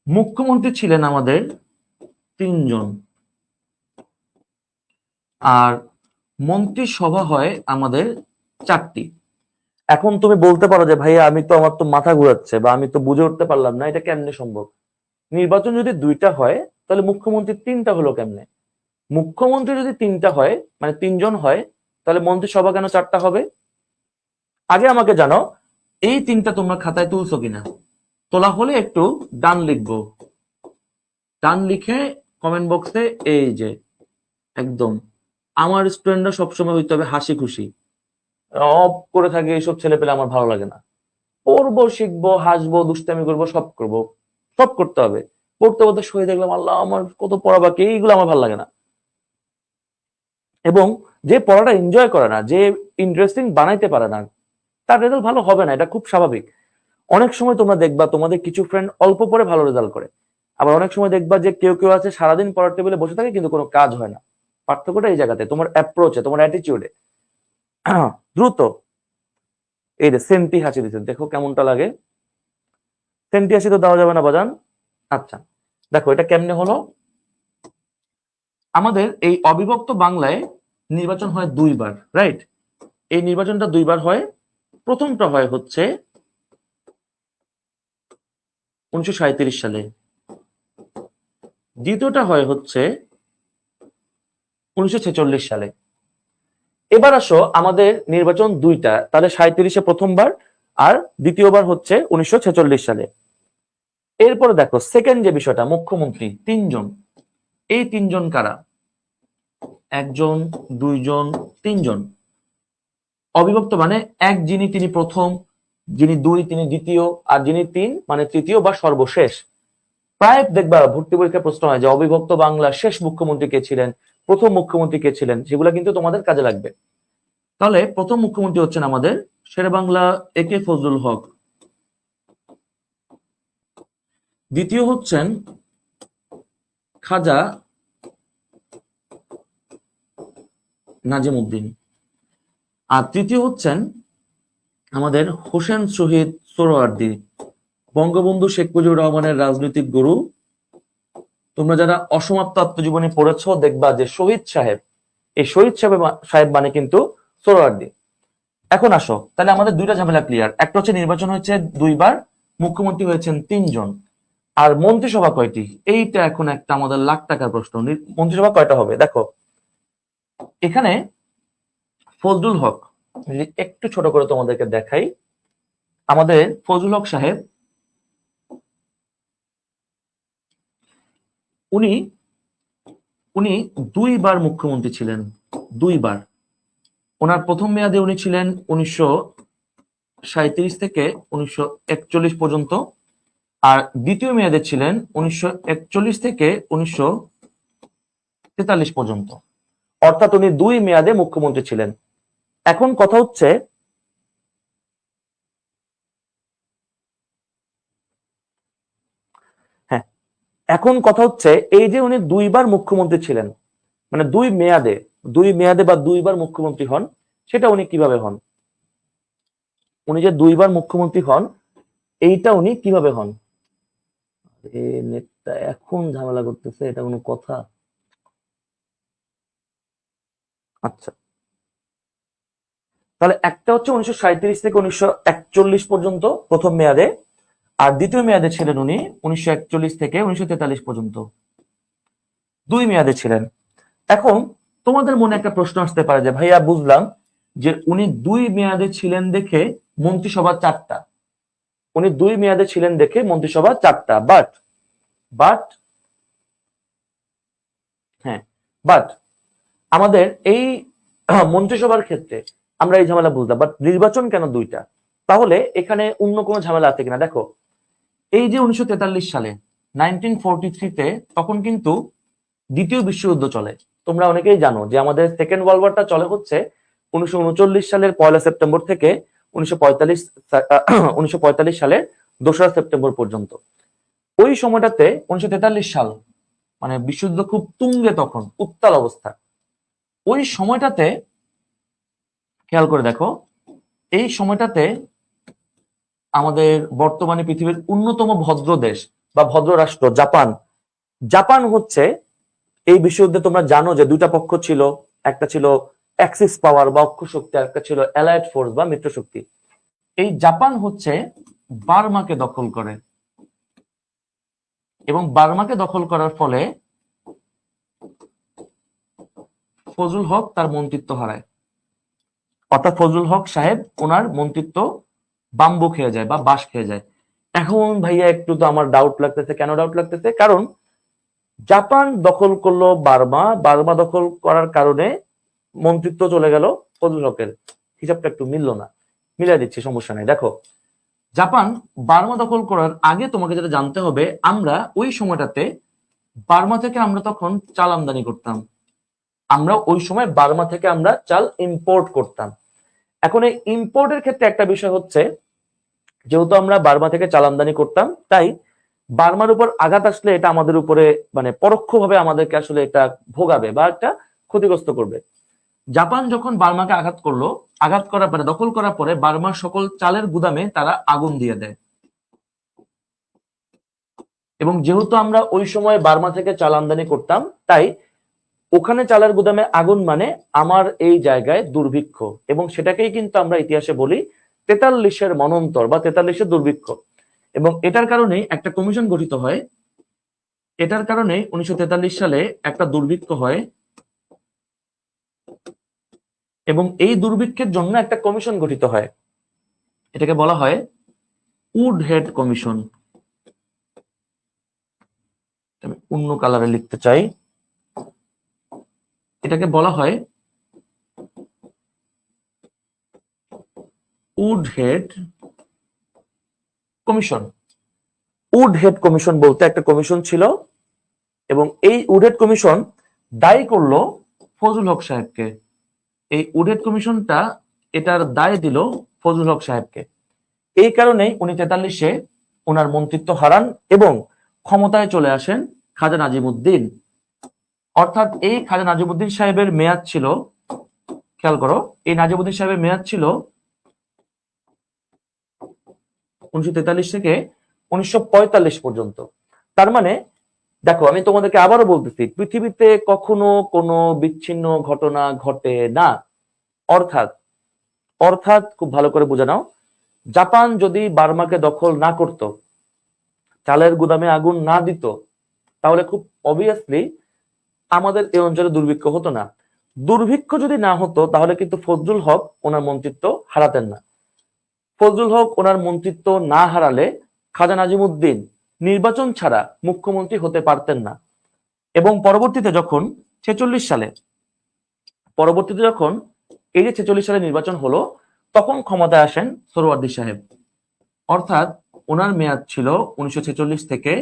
মুখ্যমন্ত্রী ছিলেন আমাদের 3জন, আর মন্ত্রিসভা হয় আমাদের 4টি। এখন তুমি বলতে পারো যে ভাইয়া আমার তো মাথা ঘুরাচ্ছে, বা আমি তো বুঝে উঠতে পারলাম না, এটা কেমনে সম্ভব? নির্বাচন যদি 2টা হয় তাহলে মুখ্যমন্ত্রী 3টা হলো কেমনে? মুখ্যমন্ত্রী যদি 3টা হয়, মানে 3জন হয়, তাহলে মন্ত্রিসভা কেন 4টা হবে? আগে আমাকে জানো, এই 3টা তোমরা খাতায় তুলছো কিনা? তোলা হলে একটু ডান লিখবো, ডান লিখে কমেন্ট বক্সে এই যে একদম, আমার স্টুডেন্টরা সবসময় হইতে হবে হাসি খুশি, অফ করে থাকে এইসব ছেলে পেলে আমার ভালো লাগে না। পড়বো, শিখবো, হাসবো, দুষ্টামি করবো, সব করবো, সব করতে হবে। পড়তে পড়তে সই দেখলাম আল্লাহ আমার কত পড়া বাকি, এইগুলো আমার ভালো লাগে না। এবং যে পড়াটা এনজয় করে না, যে ইন্টারেস্টিং বানাইতে পারে না, তার রেজাল্ট ভালো হবে না, এটা খুব স্বাভাবিক। অনেক সময় তোমরা দেখবা তোমাদের কিছু ফ্রেন্ড অল্প পড়ে ভালো রেজাল্ট করে, আবার অনেক সময় দেখবা যে কেউ কেউ আছে সারাদিন পড়ার টেবিলে বসে থাকে কিন্তু কোনো কাজ হয় না। পার্থক্যটা এই জায়গাতে, তোমার অ্যাপ্রোচে, তোমার অ্যাটিটিউডে। দ্রুত এই যে সেন্টি হাসি দিচ্ছেন, দেখো কেমনটা লাগে। সেন্টি হাসি তো দেওয়া যাবে না বাজান। আচ্ছা দেখো এটা কেমনে হলো। আমাদের এই অবিভক্ত বাংলায় নির্বাচন হয় 2বার, রাইট? এই নির্বাচনটা 2বার হয়। প্রথমটা হয় হচ্ছে 1937 সালে, দ্বিতীয়টা হয় হচ্ছে 1946 সালে। এবার আসো, আমাদের নির্বাচন 2টা, তাহলে 37-এ প্রথমবার আর দ্বিতীয়বার হচ্ছে 1946 সালে। এরপরে দেখো সেকেন্ড যে বিষয়টা, মুখ্যমন্ত্রী 3জন। এই 3জন কারা? 1জন, 2জন, 3জন। অবিভক্ত মানে এক, যিনি তিনি প্রথম, যিনি 2 তিনি দ্বিতীয়, আর যিনি 3 মানে তৃতীয় বা সর্বশেষ। প্রায় দেখবা ভর্তি পরীক্ষায় প্রশ্ন হয় যে অবিভক্ত বাংলার শেষ মুখ্যমন্ত্রী কে ছিলেন, প্রথম মুখ্যমন্ত্রী কে ছিলেন, সেগুলো কিন্তু তোমাদের কাজে লাগবে। তাহলে প্রথম মুখ্যমন্ত্রী হচ্ছেন আমাদের শেরেবাংলা একে ফজলুল হক, দ্বিতীয় হচ্ছেন খাজা নাজিম উদ্দিন, আর তৃতীয় হচ্ছেন আমাদের হোসেন শহীদ সোহরাওয়ার্দী, বঙ্গবন্ধু শেখ মুজিবুর রহমানের রাজনৈতিক গুরু, তোমরা যারা অসমাপ্ত আত্মজীবনী পড়েছো দেখবা যে শহীদ সাহেব, এই শহীদ সাহেব মানে কিন্তু সোহরাওয়ার্দী। এখন আসো, তাহলে আমাদের দুইটা ঝামেলা ক্লিয়ার। একটা হচ্ছে নির্বাচন হয়েছে 2বার, মুখ্যমন্ত্রী হয়েছেন 3 জন, আর মন্ত্রিসভা কয়টি? এইটা এখন একটা আমাদের লাখ টাকার প্রশ্ন। মন্ত্রিসভা কয়টা হবে? দেখো এখানে ফজলুল হক, একটু ছোট করে তোমাদেরকে দেখাই, আমাদের ফজলুল হক সাহেব উনি উনি 2বার মুখ্যমন্ত্রী ছিলেন, 2বার। ওনার প্রথম মেয়াদে উনি ছিলেন 1937 থেকে 1941 পর্যন্ত, আর দ্বিতীয় মেয়াদে ছিলেন 1941 থেকে 1943 পর্যন্ত। অর্থাৎ উনি 2 মেয়াদে মুখ্যমন্ত্রী ছিলেন। এখন কথা হচ্ছে হ্যাঁ, এখন কথা হচ্ছে এই যে উনি 2বার মুখ্যমন্ত্রী ছিলেন, মানে 2 মেয়াদে বা 2বার মুখ্যমন্ত্রী হন, সেটা উনি কিভাবে হন? উনি যে 2বার মুখ্যমন্ত্রী হন, এইটা উনি কিভাবে হন? নেটটা এখন ঝামেলা করতেছে, এটা কোনো কথা? আচ্ছা, তাহলে একটা হচ্ছে 1937 থেকে 1941 পর্যন্ত প্রথম মেয়াদে, আর দ্বিতীয় মেয়াদে ছিলেন উনি 1941 থেকে 1943 পর্যন্ত। 2 মেয়াদে ছিলেন। এখন তোমাদের মনে একটা প্রশ্ন আসতে পারে যে ভাইয়া বুঝলাম যে উনি 2 মেয়াদে ছিলেন দেখে মন্ত্রিসভা 4টা, উনি 2 মেয়াদে ছিলেন দেখে মন্ত্রিসভা 4টা, বাট হ্যাঁ, বাট আমাদের এই মন্ত্রিসভার ক্ষেত্রে আমরা এই ঝামেলা বুঝলাম, বাট নির্বাচন কেন 2টা? তাহলে এখানে অন্য কোনো ঝামেলা আছে কিনা দেখো। এই যে 1943 সালে 1943-তে তখন কিন্তু দ্বিতীয় বিশ্বযুদ্ধ চলে। তোমরা অনেকেই জানো যে আমাদের সেকেন্ড ওয়ার্ল্ড ওয়ারটা চলে হচ্ছে 1939 সালের 1 সেপ্টেম্বর থেকে 1945 সালের 2 সেপ্টেম্বর পর্যন্ত। ওই সময়টাতে 1943 সাল মানে বিশ্বযুদ্ধ খুব তুঙ্গে, তখন উত্তাল অবস্থা। ওই সময়টাতে খেয়াল করে দেখো, এই সময়টাতে আমাদের বর্তমানে পৃথিবীর অন্যতম ভদ্র দেশ বা ভদ্র রাষ্ট্র জাপান হচ্ছে এই বিশ্বযুদ্ধে, তোমরা জানো যে 2টা পক্ষ ছিল, একটা ছিল অ্যাক্সিস পাওয়ার বা অক্ষ শক্তি, আর একটা ছিল অ্যালায়েড ফোর্স বা মিত্র শক্তি। এই জাপান হচ্ছে বার্মাকে দখল করে, এবং বার্মাকে দখল করার ফলে ফজলুল হক তার মন্ত্রিত্ব হারায়। অর্থাৎ ফজলুল হক সাহেব ওনার মন্ত্রিত্ব বাম্বু খেয়ে যায় বা বাঁশ খেয়ে যায়। এখন ভাইয়া একটু তো আমার ডাউট লাগতেছে। কেন ডাউট লাগতেছে? কারণ জাপান দখল করলো বার্মা দখল করার কারণে মন্ত্রিত্ব চলে গেল ফজলুল হকের। হিসাবটা একটু মিললো না, মিলাই দিচ্ছি, সমস্যা নেই। দেখো, জাপান বার্মা দখল করার আগে তোমাকে যেটা জানতে হবে, আমরা ওই সময়টাতে বার্মা থেকে আমরা তখন চাল আমদানি করতাম। আমরা ওই সময় বার্মা থেকে আমরা চাল ইম্পোর্ট করতাম। এখন এই ইম্পোর্টের ক্ষেত্রে একটা বিষয় হচ্ছে, যেহেতু আমরা বার্মা থেকে চাল আমদানি করতাম, তাই বার্মার উপর আঘাত আসলে এটা আমাদের উপরে মানে পরোক্ষভাবে আমাদেরকে আসলে এটা ভোগাবে বা একটা ক্ষতিগ্রস্ত করবে। জাপান যখন বার্মাকে আঘাত করার পরে, দখল করার পরে বার্মার সকল চালের গুদামে তারা আগুন দিয়ে দেয়। এবং যেহেতু আমরা ওই সময় বার্মা থেকে চাল আমদানি করতাম, তাই ওখানে চালের গুদামে আগুন মানে আমার এই জায়গায় দুর্ভিক্ষ, এবং সেটাকেই কিন্তু আমরা ইতিহাসে বলি 43-এর মনন্তর বা 43-এর দুর্ভিক্ষ। এবং এটার কারণে একটা কমিশন গঠিত হয়। এটার কারণে 1943 সালে একটা দুর্ভিক্ষ হয়, এবং এই দুর্ভিক্ষের জন্য একটা কমিশন গঠিত হয়। এটাকে বলা হয় উডহেড কমিশন। আমি অন্য কালারে লিখতে চাই, এটাকে বলা হয় উডহেড কমিশন। উডহেড কমিশন বলতে একটা কমিশন ছিল, এবং এই উডহেড কমিশন দায়ী করলো ফজলুল হক সাহেবকে। এই উডহেড কমিশনটা এটার দায় দিল ফজলুল হক সাহেবকে। এই কারণেই উনি 43-এ ওনার মন্ত্রিত্ব হারান এবং ক্ষমতায় চলে আসেন খাজা নাজিমুদ্দিন। অর্থাৎ এই খাজা নাজিমুদ্দিন সাহেবের মেয়াদ ছিল, খেয়াল করো, এই নাজিমুদ্দিন সাহেবের মেয়াদ ছিল 1943 থেকে 1945 পর্যন্ত। তার মানে দেখো, আমি তোমাদেরকে আবারও বলতেছি, পৃথিবীতে কখনো কোনো বিচ্ছিন্ন ঘটনা ঘটে না। অর্থাৎ অর্থাৎ খুব ভালো করে বুঝে নাও, জাপান যদি বার্মাকে দখল না করত, চালের গুদামে আগুন না দিত, তাহলে খুব অবভিয়াসলি আমাদের এই অঞ্চলে দুর্ভিক্ষ হতো না। দুর্ভিক্ষ যদি না হতো তাহলে কিন্তু ফজলুল হক ওনার মন্ত্রিত্ব হারাতেন না। ফজলুল হক ওনার মন্ত্রিত্ব না হারালে খাজা নাজিমুদ্দিন নির্বাচন ছাড়া মুখ্যমন্ত্রী হতে পারতেন না। এবং পরবর্তীতে যখন 46 সালে নির্বাচন হলো, তখন ক্ষমতায় আসেন সোহরাওয়ার্দী সাহেব। অর্থাৎ ওনার মেয়াদ ছিল 1946 থেকে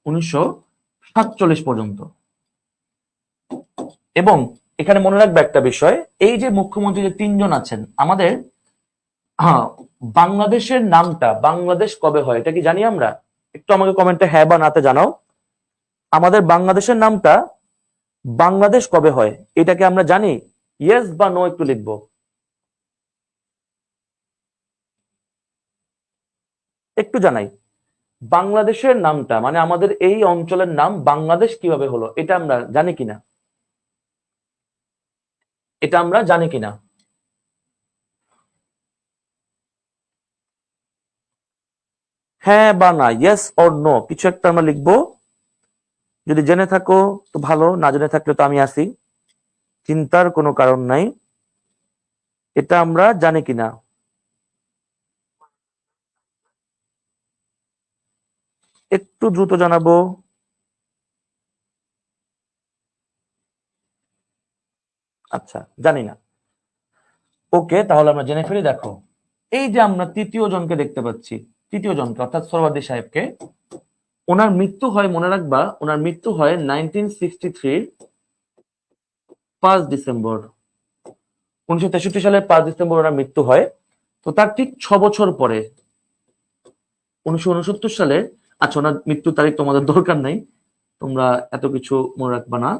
1947 পর্যন্ত। এবং এখানে মনে রাখবে একটা বিষয়, এই যে মুখ্যমন্ত্রী যে তিনজন আছেন আমাদের, হ্যাঁ, বাংলাদেশের নামটা বাংলাদেশ কবে হয় এটা কি জানি আমরা? একটু আমাকে কমেন্টে হ্যাঁ বা নাতে জানাও। আমাদের বাংলাদেশের নামটা বাংলাদেশ কবে হয় এটাকে আমরা জানি? ইয়েস বা নো একটু লিখবো। একটু জানাই, বাংলাদেশের নামটা মানে আমাদের এই অঞ্চলের নাম বাংলাদেশ কিভাবে হলো এটা আমরা জানি কিনা? এটা আমরা জানি কিনা? হ্যাঁ বা না, ইয়েস অর নো, কিছু একটা আমরা লিখবো। যদি জেনে থাকো তো ভালো, না জেনে থাকলে তো আমি আছি, চিন্তার কোনো কারণ নাই। এটা আমরা জানি কিনা? একটু দ্রুত জানাবো। আচ্ছা, জানি না। ওকে, তাহলে আমরা জেনে ফেলি। দেখো, এই যে আমরা তৃতীয় জনকে দেখতে পাচ্ছি, তৃতীয় জনকে অর্থাৎ সোহরাওয়ার্দী সাহেবকে, ওনার মৃত্যু হয়, মনে রাখবা, ওনার মৃত্যু হয় 1963 5 ডিসেম্বর। 1963 সালের 5 ডিসেম্বর ওনার মৃত্যু হয়। তো তার ঠিক 6 বছর পরে 1969 সালে, আচ্ছা ওনার মৃত্যু তারিখ তোমাদের দরকার নাই, তোমরা এত কিছু মনে রাখবা না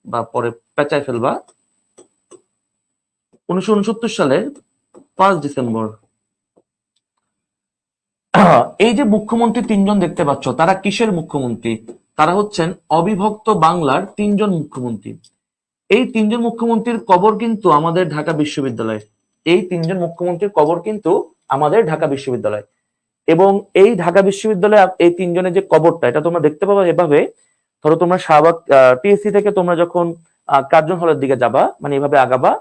বা পরে পেঁচায় ফেলবা। 1969 সালের 5 ডিসেম্বর এই যে মুখ্যমন্ত্রী তিনজন দেখতে পাচ্ছ, তারা কিসের মুখ্যমন্ত্রী? তারা হচ্ছেন অবিভক্ত বাংলার তিনজন মুখ্যমন্ত্রী। এই তিনজন মুখ্যমন্ত্রীর কবর কিন্তু আমাদের ঢাকা বিশ্ববিদ্যালয়। এই তিনজন মুখ্যমন্ত্রীর কবর কিন্তু আমাদের ঢাকা বিশ্ববিদ্যালয়। এবং এই ঢাকা বিশ্ববিদ্যালয়ে এই তিনজনের যে কবরটা, এটা তোমরা দেখতে পাবে এভাবে। ধরো তোমরা শাহবাগ টিএসসি থেকে তোমরা যখন কার্জন হলের দিকে যাবা, মানে এভাবে আগাবা,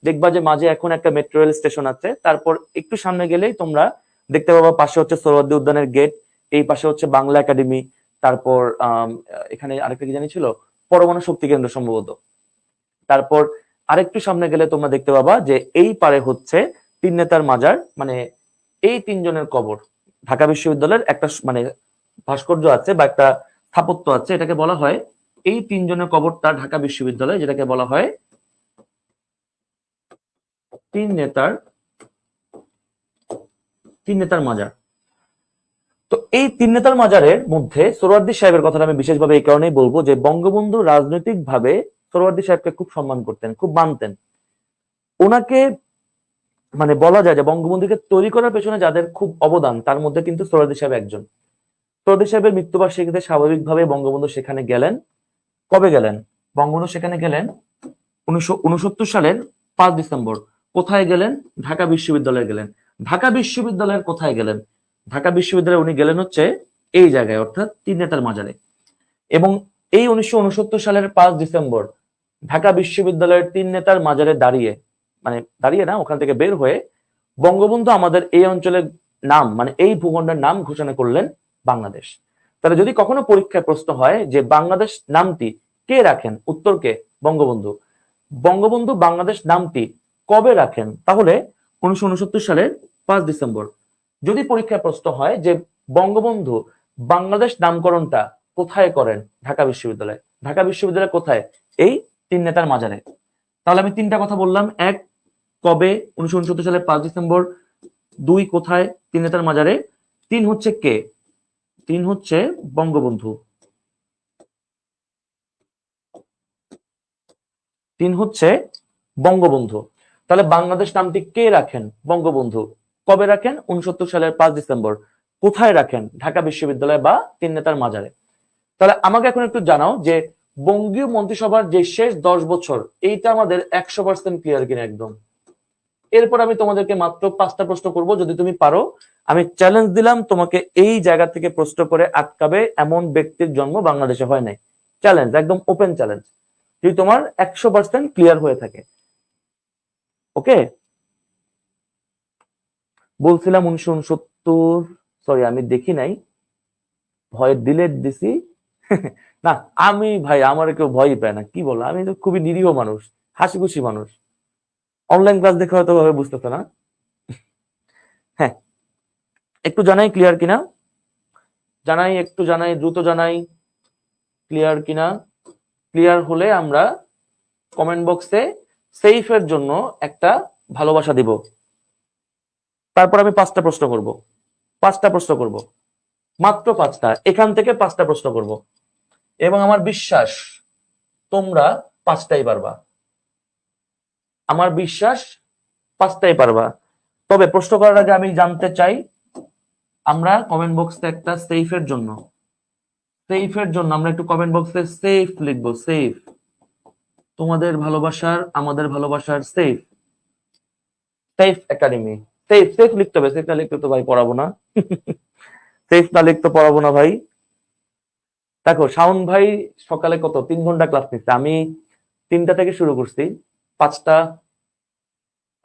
দেখবা যে মাঝে এখন একটা মেট্রো রেল স্টেশন আছে। তারপর একটু সামনে গেলেই তোমরা দেখতে পাবা পাশে হচ্ছে সোহরাওয়ার্দী উদ্যানের গেট, এই পাশে হচ্ছে বাংলা একাডেমি, তারপর এখানে আরেকটা কি জানি ছিল, পরমাণু শক্তি কেন্দ্র সম্ভবত। তারপর আরেকটু সামনে গেলে তোমরা দেখতে পাবা যে এই পারে হচ্ছে তিন নেতার মাজার, মানে এই তিনজনের কবর। ঢাকা বিশ্ববিদ্যালয়ের একটা মানে ভাস্কর্য আছে বা একটা স্থাপত্য আছে, এটাকে বলা হয় এই তিনজনের কবরটা ঢাকা বিশ্ববিদ্যালয়, যেটাকে বলা হয় তিন নেতার মাজার। তো এই তিন নেতার মাজারের মধ্যে সোহরাওয়ার্দী সাহেবের কথাটা আমি বিশেষভাবে এই কারণেই বলবো যে বঙ্গবন্ধু রাজনৈতিক ভাবে সোহরাওয়ার্দী সাহেবকে খুব সম্মান করতেন, খুব মানতেন। ওনাকে মানে বলা যায় যে বঙ্গবন্ধুকে তৈরি করার পেছনে যাদের খুব অবদান, তার মধ্যে কিন্তু সোহরাওয়ার্দী সাহেব একজন। সোহরাওয়ার্দী সাহেবের মৃত্যুবার্ষিকীতে স্বাভাবিকভাবে বঙ্গবন্ধু সেখানে গেলেন। কবে গেলেন? বঙ্গবন্ধু সেখানে গেলেন 1969 সালের 5 ডিসেম্বর। কোথায় গেলেন? ঢাকা বিশ্ববিদ্যালয়ে গেলেন। ঢাকা বিশ্ববিদ্যালয়ের কোথায় গেলেন? ঢাকা বিশ্ববিদ্যালয়ে উনি গেলেন হচ্ছে এই জায়গায়, অর্থাৎ তিন নেতার মাজারে। এবং এই 1969 সালের 5 ডিসেম্বর ঢাকা বিশ্ববিদ্যালয়ের তিন নেতার মাজারে দাঁড়িয়ে, মানে দাঁড়িয়ে না, ওখান থেকে বের হয়ে বঙ্গবন্ধু আমাদের এই অঞ্চলের নাম, মানে এই ভূখণ্ডের নাম ঘোষণা করলেন বাংলাদেশ। তাহলে যদি কখনো পরীক্ষায় প্রশ্ন হয় যে বাংলাদেশ নামটি কে রাখেন, উত্তর কে? বঙ্গবন্ধু। বঙ্গবন্ধু বাংলাদেশ নামটি কবে রাখেন? তাহলে 1969 সালের 5 ডিসেম্বর। যদি পরীক্ষায় প্রশ্ন হয় যে বঙ্গবন্ধু বাংলাদেশ নামকরণটা কোথায় করেন? ঢাকা বিশ্ববিদ্যালয়। ঢাকা বিশ্ববিদ্যালয় কোথায়? এই তিন নেতার মাজারে। তাহলে আমি তিনটা কথা বললাম: এক, কবে? 1969 সালের 5 ডিসেম্বর। দুই, কোথায়? তিন নেতার মাজারে। তিন হচ্ছে কে? তিন হচ্ছে বঙ্গবন্ধু। তিন হচ্ছে বঙ্গবন্ধু। তাহলে বাংলাদেশ নামটি কে রাখেন? বঙ্গবন্ধু। কবে রাখেন? 69 সালের 5 ডিসেম্বর। কোথায় রাখেন? ঢাকা বিশ্ববিদ্যালয় বা তিন নেতার মাজারে। তাহলে আমাকে এখন একটু জানাও যে বঙ্গীয় মন্ত্রিসভার যে শেষ 10 বছর, এইটা আমাদের 100% ক্লিয়ার কিনা একদম। এরপর আমি তোমাদেরকে মাত্র 5টা প্রশ্ন করব, যদি তুমি পারো। আমি চ্যালেঞ্জ দিলাম তোমাকে, এই জায়গা থেকে প্রশ্ন করে আটকাবে এমন ব্যক্তির জন্ম বাংলাদেশে হয় নাই। চ্যালেঞ্জ, একদম ওপেন চ্যালেঞ্জ, যদি তোমার 100% ক্লিয়ার হয়ে থাকে। ওকে, বলছিলাম 1969, সরি আমি দেখি নাই, ভয় ডিলেট দিছি। না আমি ভাই, আমার কেউ ভয়ই পায় না, কি বলো, আমি তো খুবই নিরীহ মানুষ, হাসি খুশি মানুষ। অনলাইন ক্লাস দেখে হয়তো ভাবে বুঝতেছে না। হ্যাঁ, একটু জানাই ক্লিয়ার কিনা, জানাই, একটু জানাই, দ্রুত জানাই ক্লিয়ার কিনা। ক্লিয়ার হলে আমরা কমেন্ট বক্সে সেফের জন্য একটা ভালোবাসা দিব। তারপর আমি 5টা প্রশ্ন করব, 5টা প্রশ্ন করব, মাত্র 5টা, এখান থেকে 5টা প্রশ্ন করব, এবং আমার বিশ্বাস তোমরা 5টাই পারবা, আমার বিশ্বাস 5টাই পারবা। তবে প্রশ্ন করার আগে আমি জানতে চাই, আমরা কমেন্ট বক্সে একটা সেফের জন্য আমরা একটু কমেন্ট বক্সে সেফ লিখবো, সেফ, তোমাদের ভালোবাসার আমাদের ভালোবাসার safe, safe academy, safe, safe লিখতে হবে, সেফ না লিখতে তো ভাই পড়াবো না। সেফ না লিখতে পড়াবো না ভাই। দেখো শাওন ভাই সকালে কত 3 ঘন্টা ক্লাস নিচ্ছে, আমি 3টা থেকে শুরু করছি, 5টা,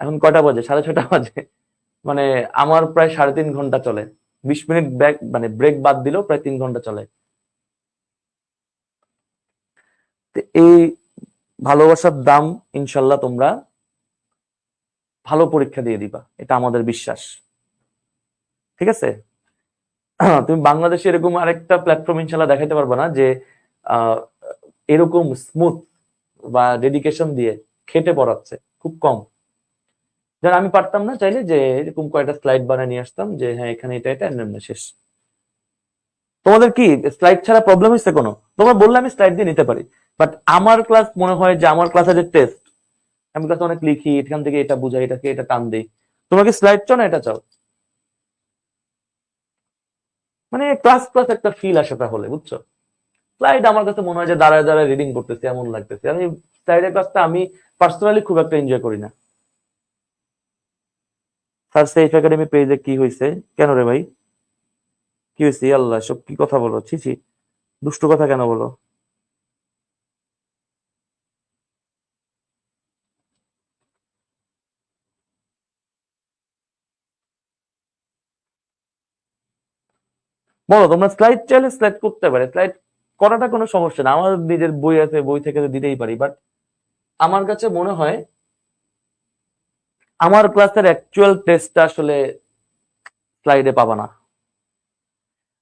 এখন কয়টা বাজে, 6:30 বাজে, মানে আমার প্রায় 3.5 ঘন্টা চলে, 20 মিনিট ব্রেক, মানে ব্রেক বাদ দিলেও প্রায় 3 ঘন্টা চলে। এই ভালোবাসার দাম ইনশাল্লাহ তোমরা ভালো পরীক্ষা দিয়ে দিবা, এটা আমাদের বিশ্বাস, ঠিক আছে? তুমি বাংলাদেশে এরকম আরেকটা প্ল্যাটফর্ম ইনশাল্লাহ দেখাইতে পারবে না যে এরকম স্মুথ বা ডেডিকেশন দিয়ে খেটে পড়াচ্ছে, খুব কম। যারা আমি পারতাম না, চাইলে যে এরকম কয়েকটা স্লাইড বানিয়ে নিয়ে আসতাম, যে হ্যাঁ এখানে এটা এটা এমনি শেষ। তোমাদের কি স্লাইড ছাড়া প্রবলেম হচ্ছে কোনো? তোমরা বললে আমি স্লাইড দিয়ে নিতে পারি, বাট আমার ক্লাস মনে হয় যে আমার ক্লাসে যে টেস্ট, আমি ক্লাসে অনেক লিখি, এখান থেকে এটা বুঝাই, এটাকে এটা টান দিই। তোমরা কি স্লাইড চাও না এটা চাও? মানে ক্লাস ক্লাস একটা ফিল আসে তাহলে, বুঝছো? স্লাইড আমার কাছে মনে হয় যে দাঁড়ায় দাঁড়ায় রিডিং করতেছি এমন লাগতেছে, আমি স্লাইডের ক্লাসটা আমি পার্সোনালি খুব একটা এনজয় করি না। স্যার সেফ একাডেমি পেজে কি হয়েছে? কেন রে ভাই, কি হয়েছে? আল্লাহ, সব কি কথা বলো, ছি ছি, দুষ্টু কথা কেন বলো? বলো, তোমরা স্লাইড চাইলে স্লাইড করতে পারে, স্লাইড করাটা কোনো সমস্যা না, আমার নিজের বই আছে, বই থেকে তো দিতেই পারি, বাট আমার কাছে মনে হয় আমার ক্লাসের অ্যাকচুয়াল টেস্টটা আসলে স্লাইডে পাবা না।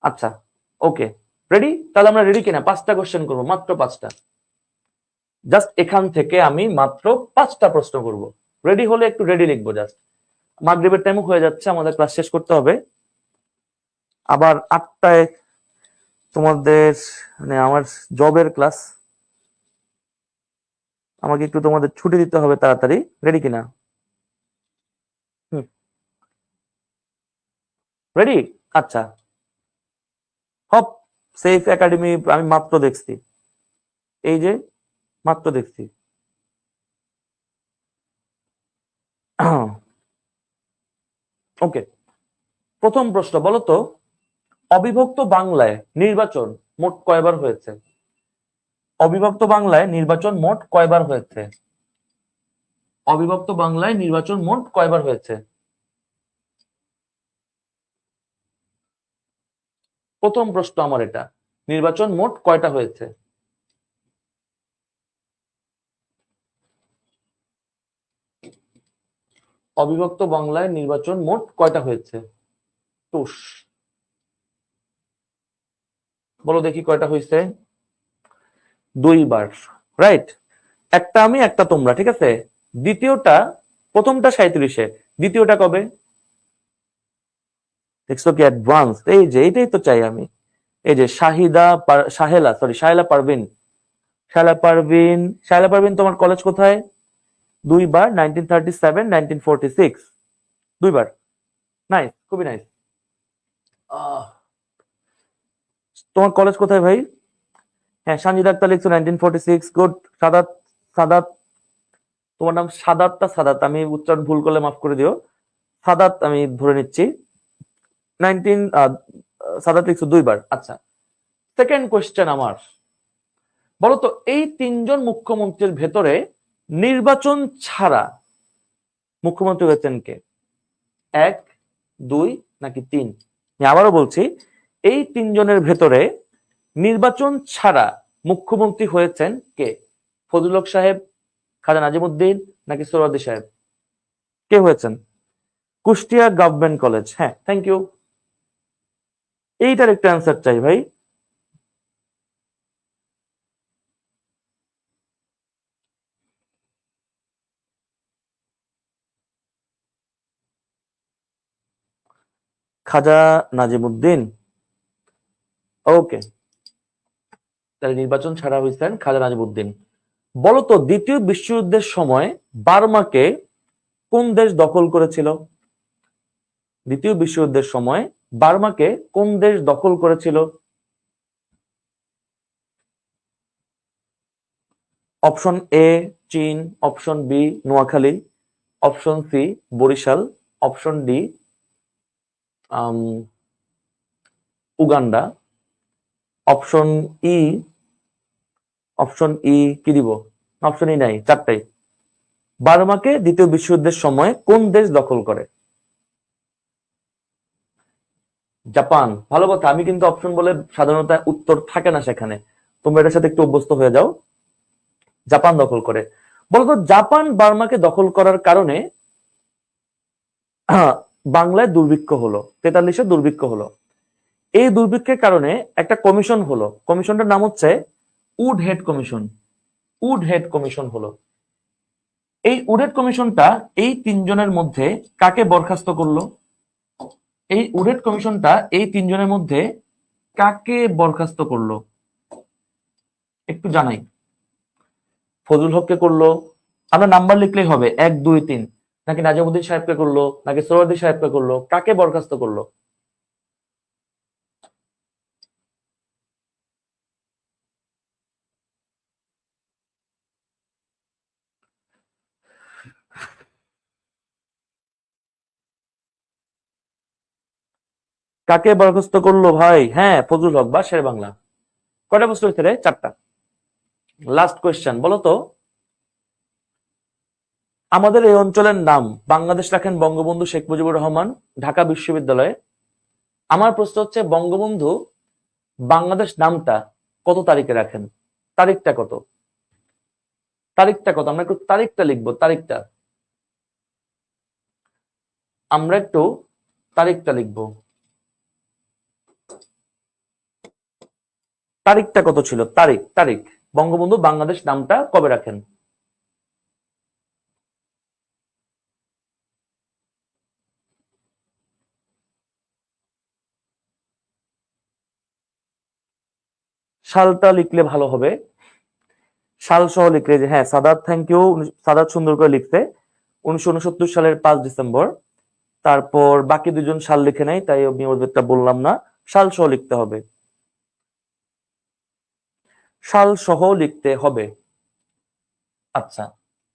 আচ্ছা, ওকে, রেডি? তাহলে আমরা রেডি কিনা? 5টা কোশ্চেন করবো, মাত্র 5টা, জাস্ট এখান থেকে আমি মাত্র 5টা প্রশ্ন করব। রেডি হলে একটু রেডি লিখবো, জাস্ট মাগরিবের টাইমও হয়ে যাচ্ছে, আমাদের ক্লাস শেষ করতে হবে, আবার 8টায় তোমাদের মানে আমার জবের ক্লাস, আমাকে একটু তোমাদের ছুটি দিতে হবে তাড়াতাড়ি। রেডি কিনা? হুম, রেডি? আচ্ছা, হপ, সেফ একাডেমি আমি মাত্র দেখছি, এই যে মাত্র দেখছি। ওকে, প্রথম প্রশ্ন, বলো তো অবিভক্ত বাংলায় নির্বাচন মোট কয়বার হয়েছে? অবিভক্ত বাংলায় নির্বাচন মোট কয়বার হয়েছে? অবিভক্ত বাংলায় নির্বাচন মোট কয়বার হয়েছে? প্রথম প্রশ্ন আমার এটা, নির্বাচন মোট কয়টা হয়েছে? অবিভক্ত বাংলায় নির্বাচন মোট কয়টা হয়েছে? টুস, বলো দেখি কয়টা হয়েছে? 2বার, রাইট। একটা আমি, একটা তোমরা, ঠিক আছে। দ্বিতীয়টা, প্রথমটা 37-এ, দ্বিতীয়টা কবে? দেখছো কি অ্যাডভান্স, এই যে এটাই তো চাই আমি। এই যে শাহেলা পারভিন, শাহেলা পারভিন, তোমার কলেজ কোথায়? 2বার, 1937, 1946, 2বার। নাইস, খুবই নাইস। তোমার কলেজ কোথায় ভাই? হ্যাঁ, সানজিদা আক্তার লিখছো 1946, গুড। সাদাত, সাদাত, তোমার নাম সাদাত, আমি উচ্চারণ ভুল করলে মাফ করে দিও। সাদাত আমি ধরে নিচ্ছি। 19 সাদাত লিখছো 2 বার। আচ্ছা, সেকেন্ড কোয়েশ্চেন আমার, বলতো এই 3জন মুখ্যমন্ত্রীর ভেতরে নির্বাচন ছাড়া মুখ্যমন্ত্রী হয়েছেন কে? 1, 2 নাকি 3? আমি আবারও বলছি, এই 3জনের ভেতরে নির্বাচন ছাড়া মুখ্যমন্ত্রী হয়েছেন কে? ফজলুল হক সাহেব, খাজা নাজিমুদ্দিন নাকি সোহরাওয়ার্দী সাহেব? কে হয়েছেন? Kushtia government college. হ্যাঁ, থ্যাংক ইউ। এইটার একটা অ্যান্সার চাই ভাই। খাজা নাজিমুদ্দিন। ওকে, তাহলে নির্বাচন ছাড়া হয়েছেন খাজা নাজিমুদ্দিন। বলতো দ্বিতীয় বিশ্বযুদ্ধের সময় বার্মাকে কোন দেশ দখল করেছিল? দ্বিতীয় বিশ্বযুদ্ধের সময় বার্মাকে কোন দেশ দখল করেছিল? Option A China, option B Noakhali, option C Barisal, option D Uganda, option E, option E কি দিব? অপশন ই নাই, চারটাই। বার্মাকে দ্বিতীয় বিশ্বযুদ্ধের সময় কোন দেশ দখল করে? জাপান। ভালো কথা, আমি কিন্তু অপশন বলে সাধারণত উত্তর থাকে না সেখানে, তোমরা এটার সাথে একটু অভ্যস্ত হয়ে যাও। জাপান দখল করে। বলতো জাপান বার্মাকে দখল করার কারণে বাংলায় দুর্ভিক্ষ হলো, 43-এ দুর্ভিক্ষ হলো। এই দুর্ভিক্ষের কারণে একটা কমিশন হলো, কমিশনটার নাম হচ্ছে উডহেড কমিশন। উডহেড কমিশন হলো। এই উডহেড কমিশনটা এই 3জনের মধ্যে কাকে বরখাস্ত করলো? এই উডহেড কমিশনটা এই 3জনের মধ্যে কাকে বরখাস্ত করলো একটু জানাই। ফজলুল হককে করলো, আমরা নাম্বার লিখলেই হবে 1, 2, 3, নাকি নাজিমুদ্দিন সাহেবকে করলো, নাকি সোহরাওয়ার্দী সাহেবকে করলো, কাকে বরখাস্ত করলো? কাকে বরখাস্ত করলো ভাই? হ্যাঁ, ফজলুল হক বা শের বাংলা। কয়টা প্রশ্ন হয়েছে রে? 4টা। লাস্ট কোয়েশ্চেন, বলো তো আমাদের এই অঞ্চলের নাম বাংলাদেশ রাখেন বঙ্গবন্ধু শেখ মুজিবুর রহমান, ঢাকা বিশ্ববিদ্যালয়ে। আমার প্রশ্ন হচ্ছে বঙ্গবন্ধু বাংলাদেশ নামটা কত তারিখে রাখেন? তারিখটা কত? তারিখটা কত? আমরা একটু তারিখটা লিখবো, তারিখটা আমরা একটু তারিখটা লিখবো। তারিখটা কত ছিল? তারিখ, তারিখ বঙ্গবন্ধু বাংলাদেশ নামটা কবে রাখেন? সালটা লিখলে ভালো হবে, সাল সহ লিখলে। যে হ্যাঁ, সাদাত, থ্যাংক ইউ। সাদাত সুন্দর করে লিখছে 1969 সালের 5 ডিসেম্বর। তারপর বাকি 2জন সাল লিখে নাই, তাই আমি ওদেরটা বললাম না। সাল সহ লিখতে হবে, সাল সহ লিখতে হবে। আচ্ছা,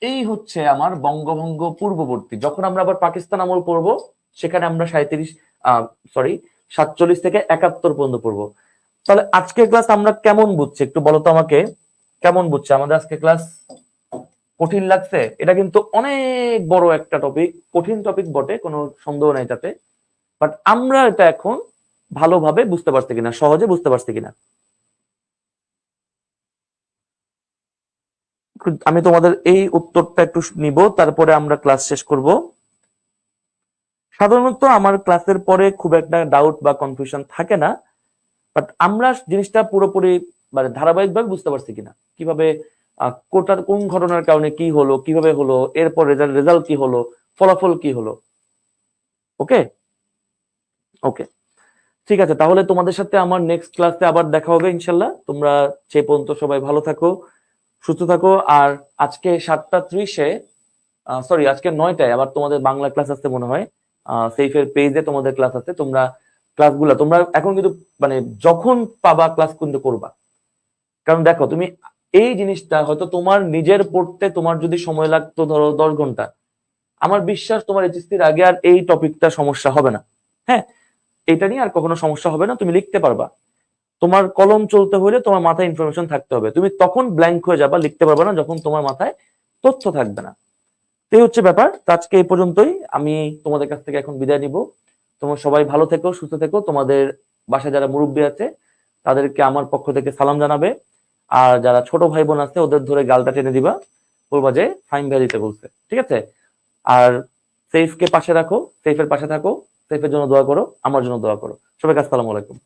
এই হচ্ছে আমার বঙ্গভঙ্গ পূর্ববর্তী। যখন আমরা আবার পাকিস্তান আমল পড়বো, সেখানে আমরা 47 থেকে 71 পর্যন্ত পড়বো। তাহলে আজকের ক্লাস আমরা কেমন বুঝছি একটু বলো তো আমাকে, কেমন বুঝছে আমাদের আজকে ক্লাস? কঠিন লাগছে? এটা কিন্তু অনেক বড় একটা টপিক, কঠিন টপিক বটে, কোনো সন্দেহ নাই তাতে। বাট আমরা এটা এখন ভালোভাবে বুঝতে পারছি কিনা, সহজে বুঝতে পারছি কিনা? আমি তোমাদের এই উত্তরটা একটু নিব, তারপরে আমরা ক্লাস শেষ করব। সাধারণত আমার ক্লাসের পরে খুব একটা ডাউট বা কনফিউশন থাকে না, বাট আমরা জিনিসটা পুরোপুরি মানে ধারাবাহিকভাবে বুঝতে পারছি কিনা, কিভাবে কোটার কোন ঘটনার কারণে কি হলো, কিভাবে হলো, এরপর রেজাল্ট কি হলো, ফলাফল কি হলো। ওকে, ওকে, ঠিক আছে। তাহলে তোমাদের সাথে আমার নেক্সট ক্লাসে আবার দেখা হবে ইনশাল্লাহ। তোমরা সে পর্যন্ত সবাই ভালো থাকো, সুস্থ থাকো। আর আজকে 7:30-এ, সরি আজকে 9টায় আবার তোমাদের বাংলা ক্লাস আছে মনে হয়, সেইফের পেজে তোমাদের ক্লাস আছে। তোমরা ক্লাসগুলো তোমরা এখন কিন্তু মানে যখন পাবা ক্লাস কিন্তু করবা, কারণ দেখো তুমি এই জিনিসটা হয়তো তোমার নিজের পড়তে তোমার যদি সময় লাগতো ধরো 10 ঘন্টা, আমার বিশ্বাস তোমার এইচএসসির আগে আর এই টপিকটা সমস্যা হবে না। হ্যাঁ, এটা নিয়ে আর কখনো সমস্যা হবে না, তুমি লিখতে পারবা। তোমার কলম চলতে হলে তোমার মাথায় ইনফরমেশন থাকতে হবে, তুমি তখন ব্ল্যাঙ্ক হয়ে যাবা, লিখতে পারবে না যখন তোমার মাথায় তথ্য থাকবে না। তো এই হচ্ছে ব্যাপার। তো আজকে এই পর্যন্তই, আমি তোমাদের কাছ থেকে এখন বিদায় নিব। তোমরা সবাই ভালো থেকো, সুস্থ থেকো। তোমাদের বাসায় যারা মুরব্বী আছে তাদেরকে আমার পক্ষ থেকে সালাম জানাবে। আর যারা ছোট ভাই বোন আছে ওদের ধরে গালটা টেনে দিবা, বলবা যে ফাইম ভাই দিতে বলছে, ঠিক আছে? আর সেফকে পাশে রাখো, সেফের পাশে থাকো, সেফের জন্য দোয়া করো, আমার জন্য দোয়া করো। সবাইকে আসসালামু আলাইকুম।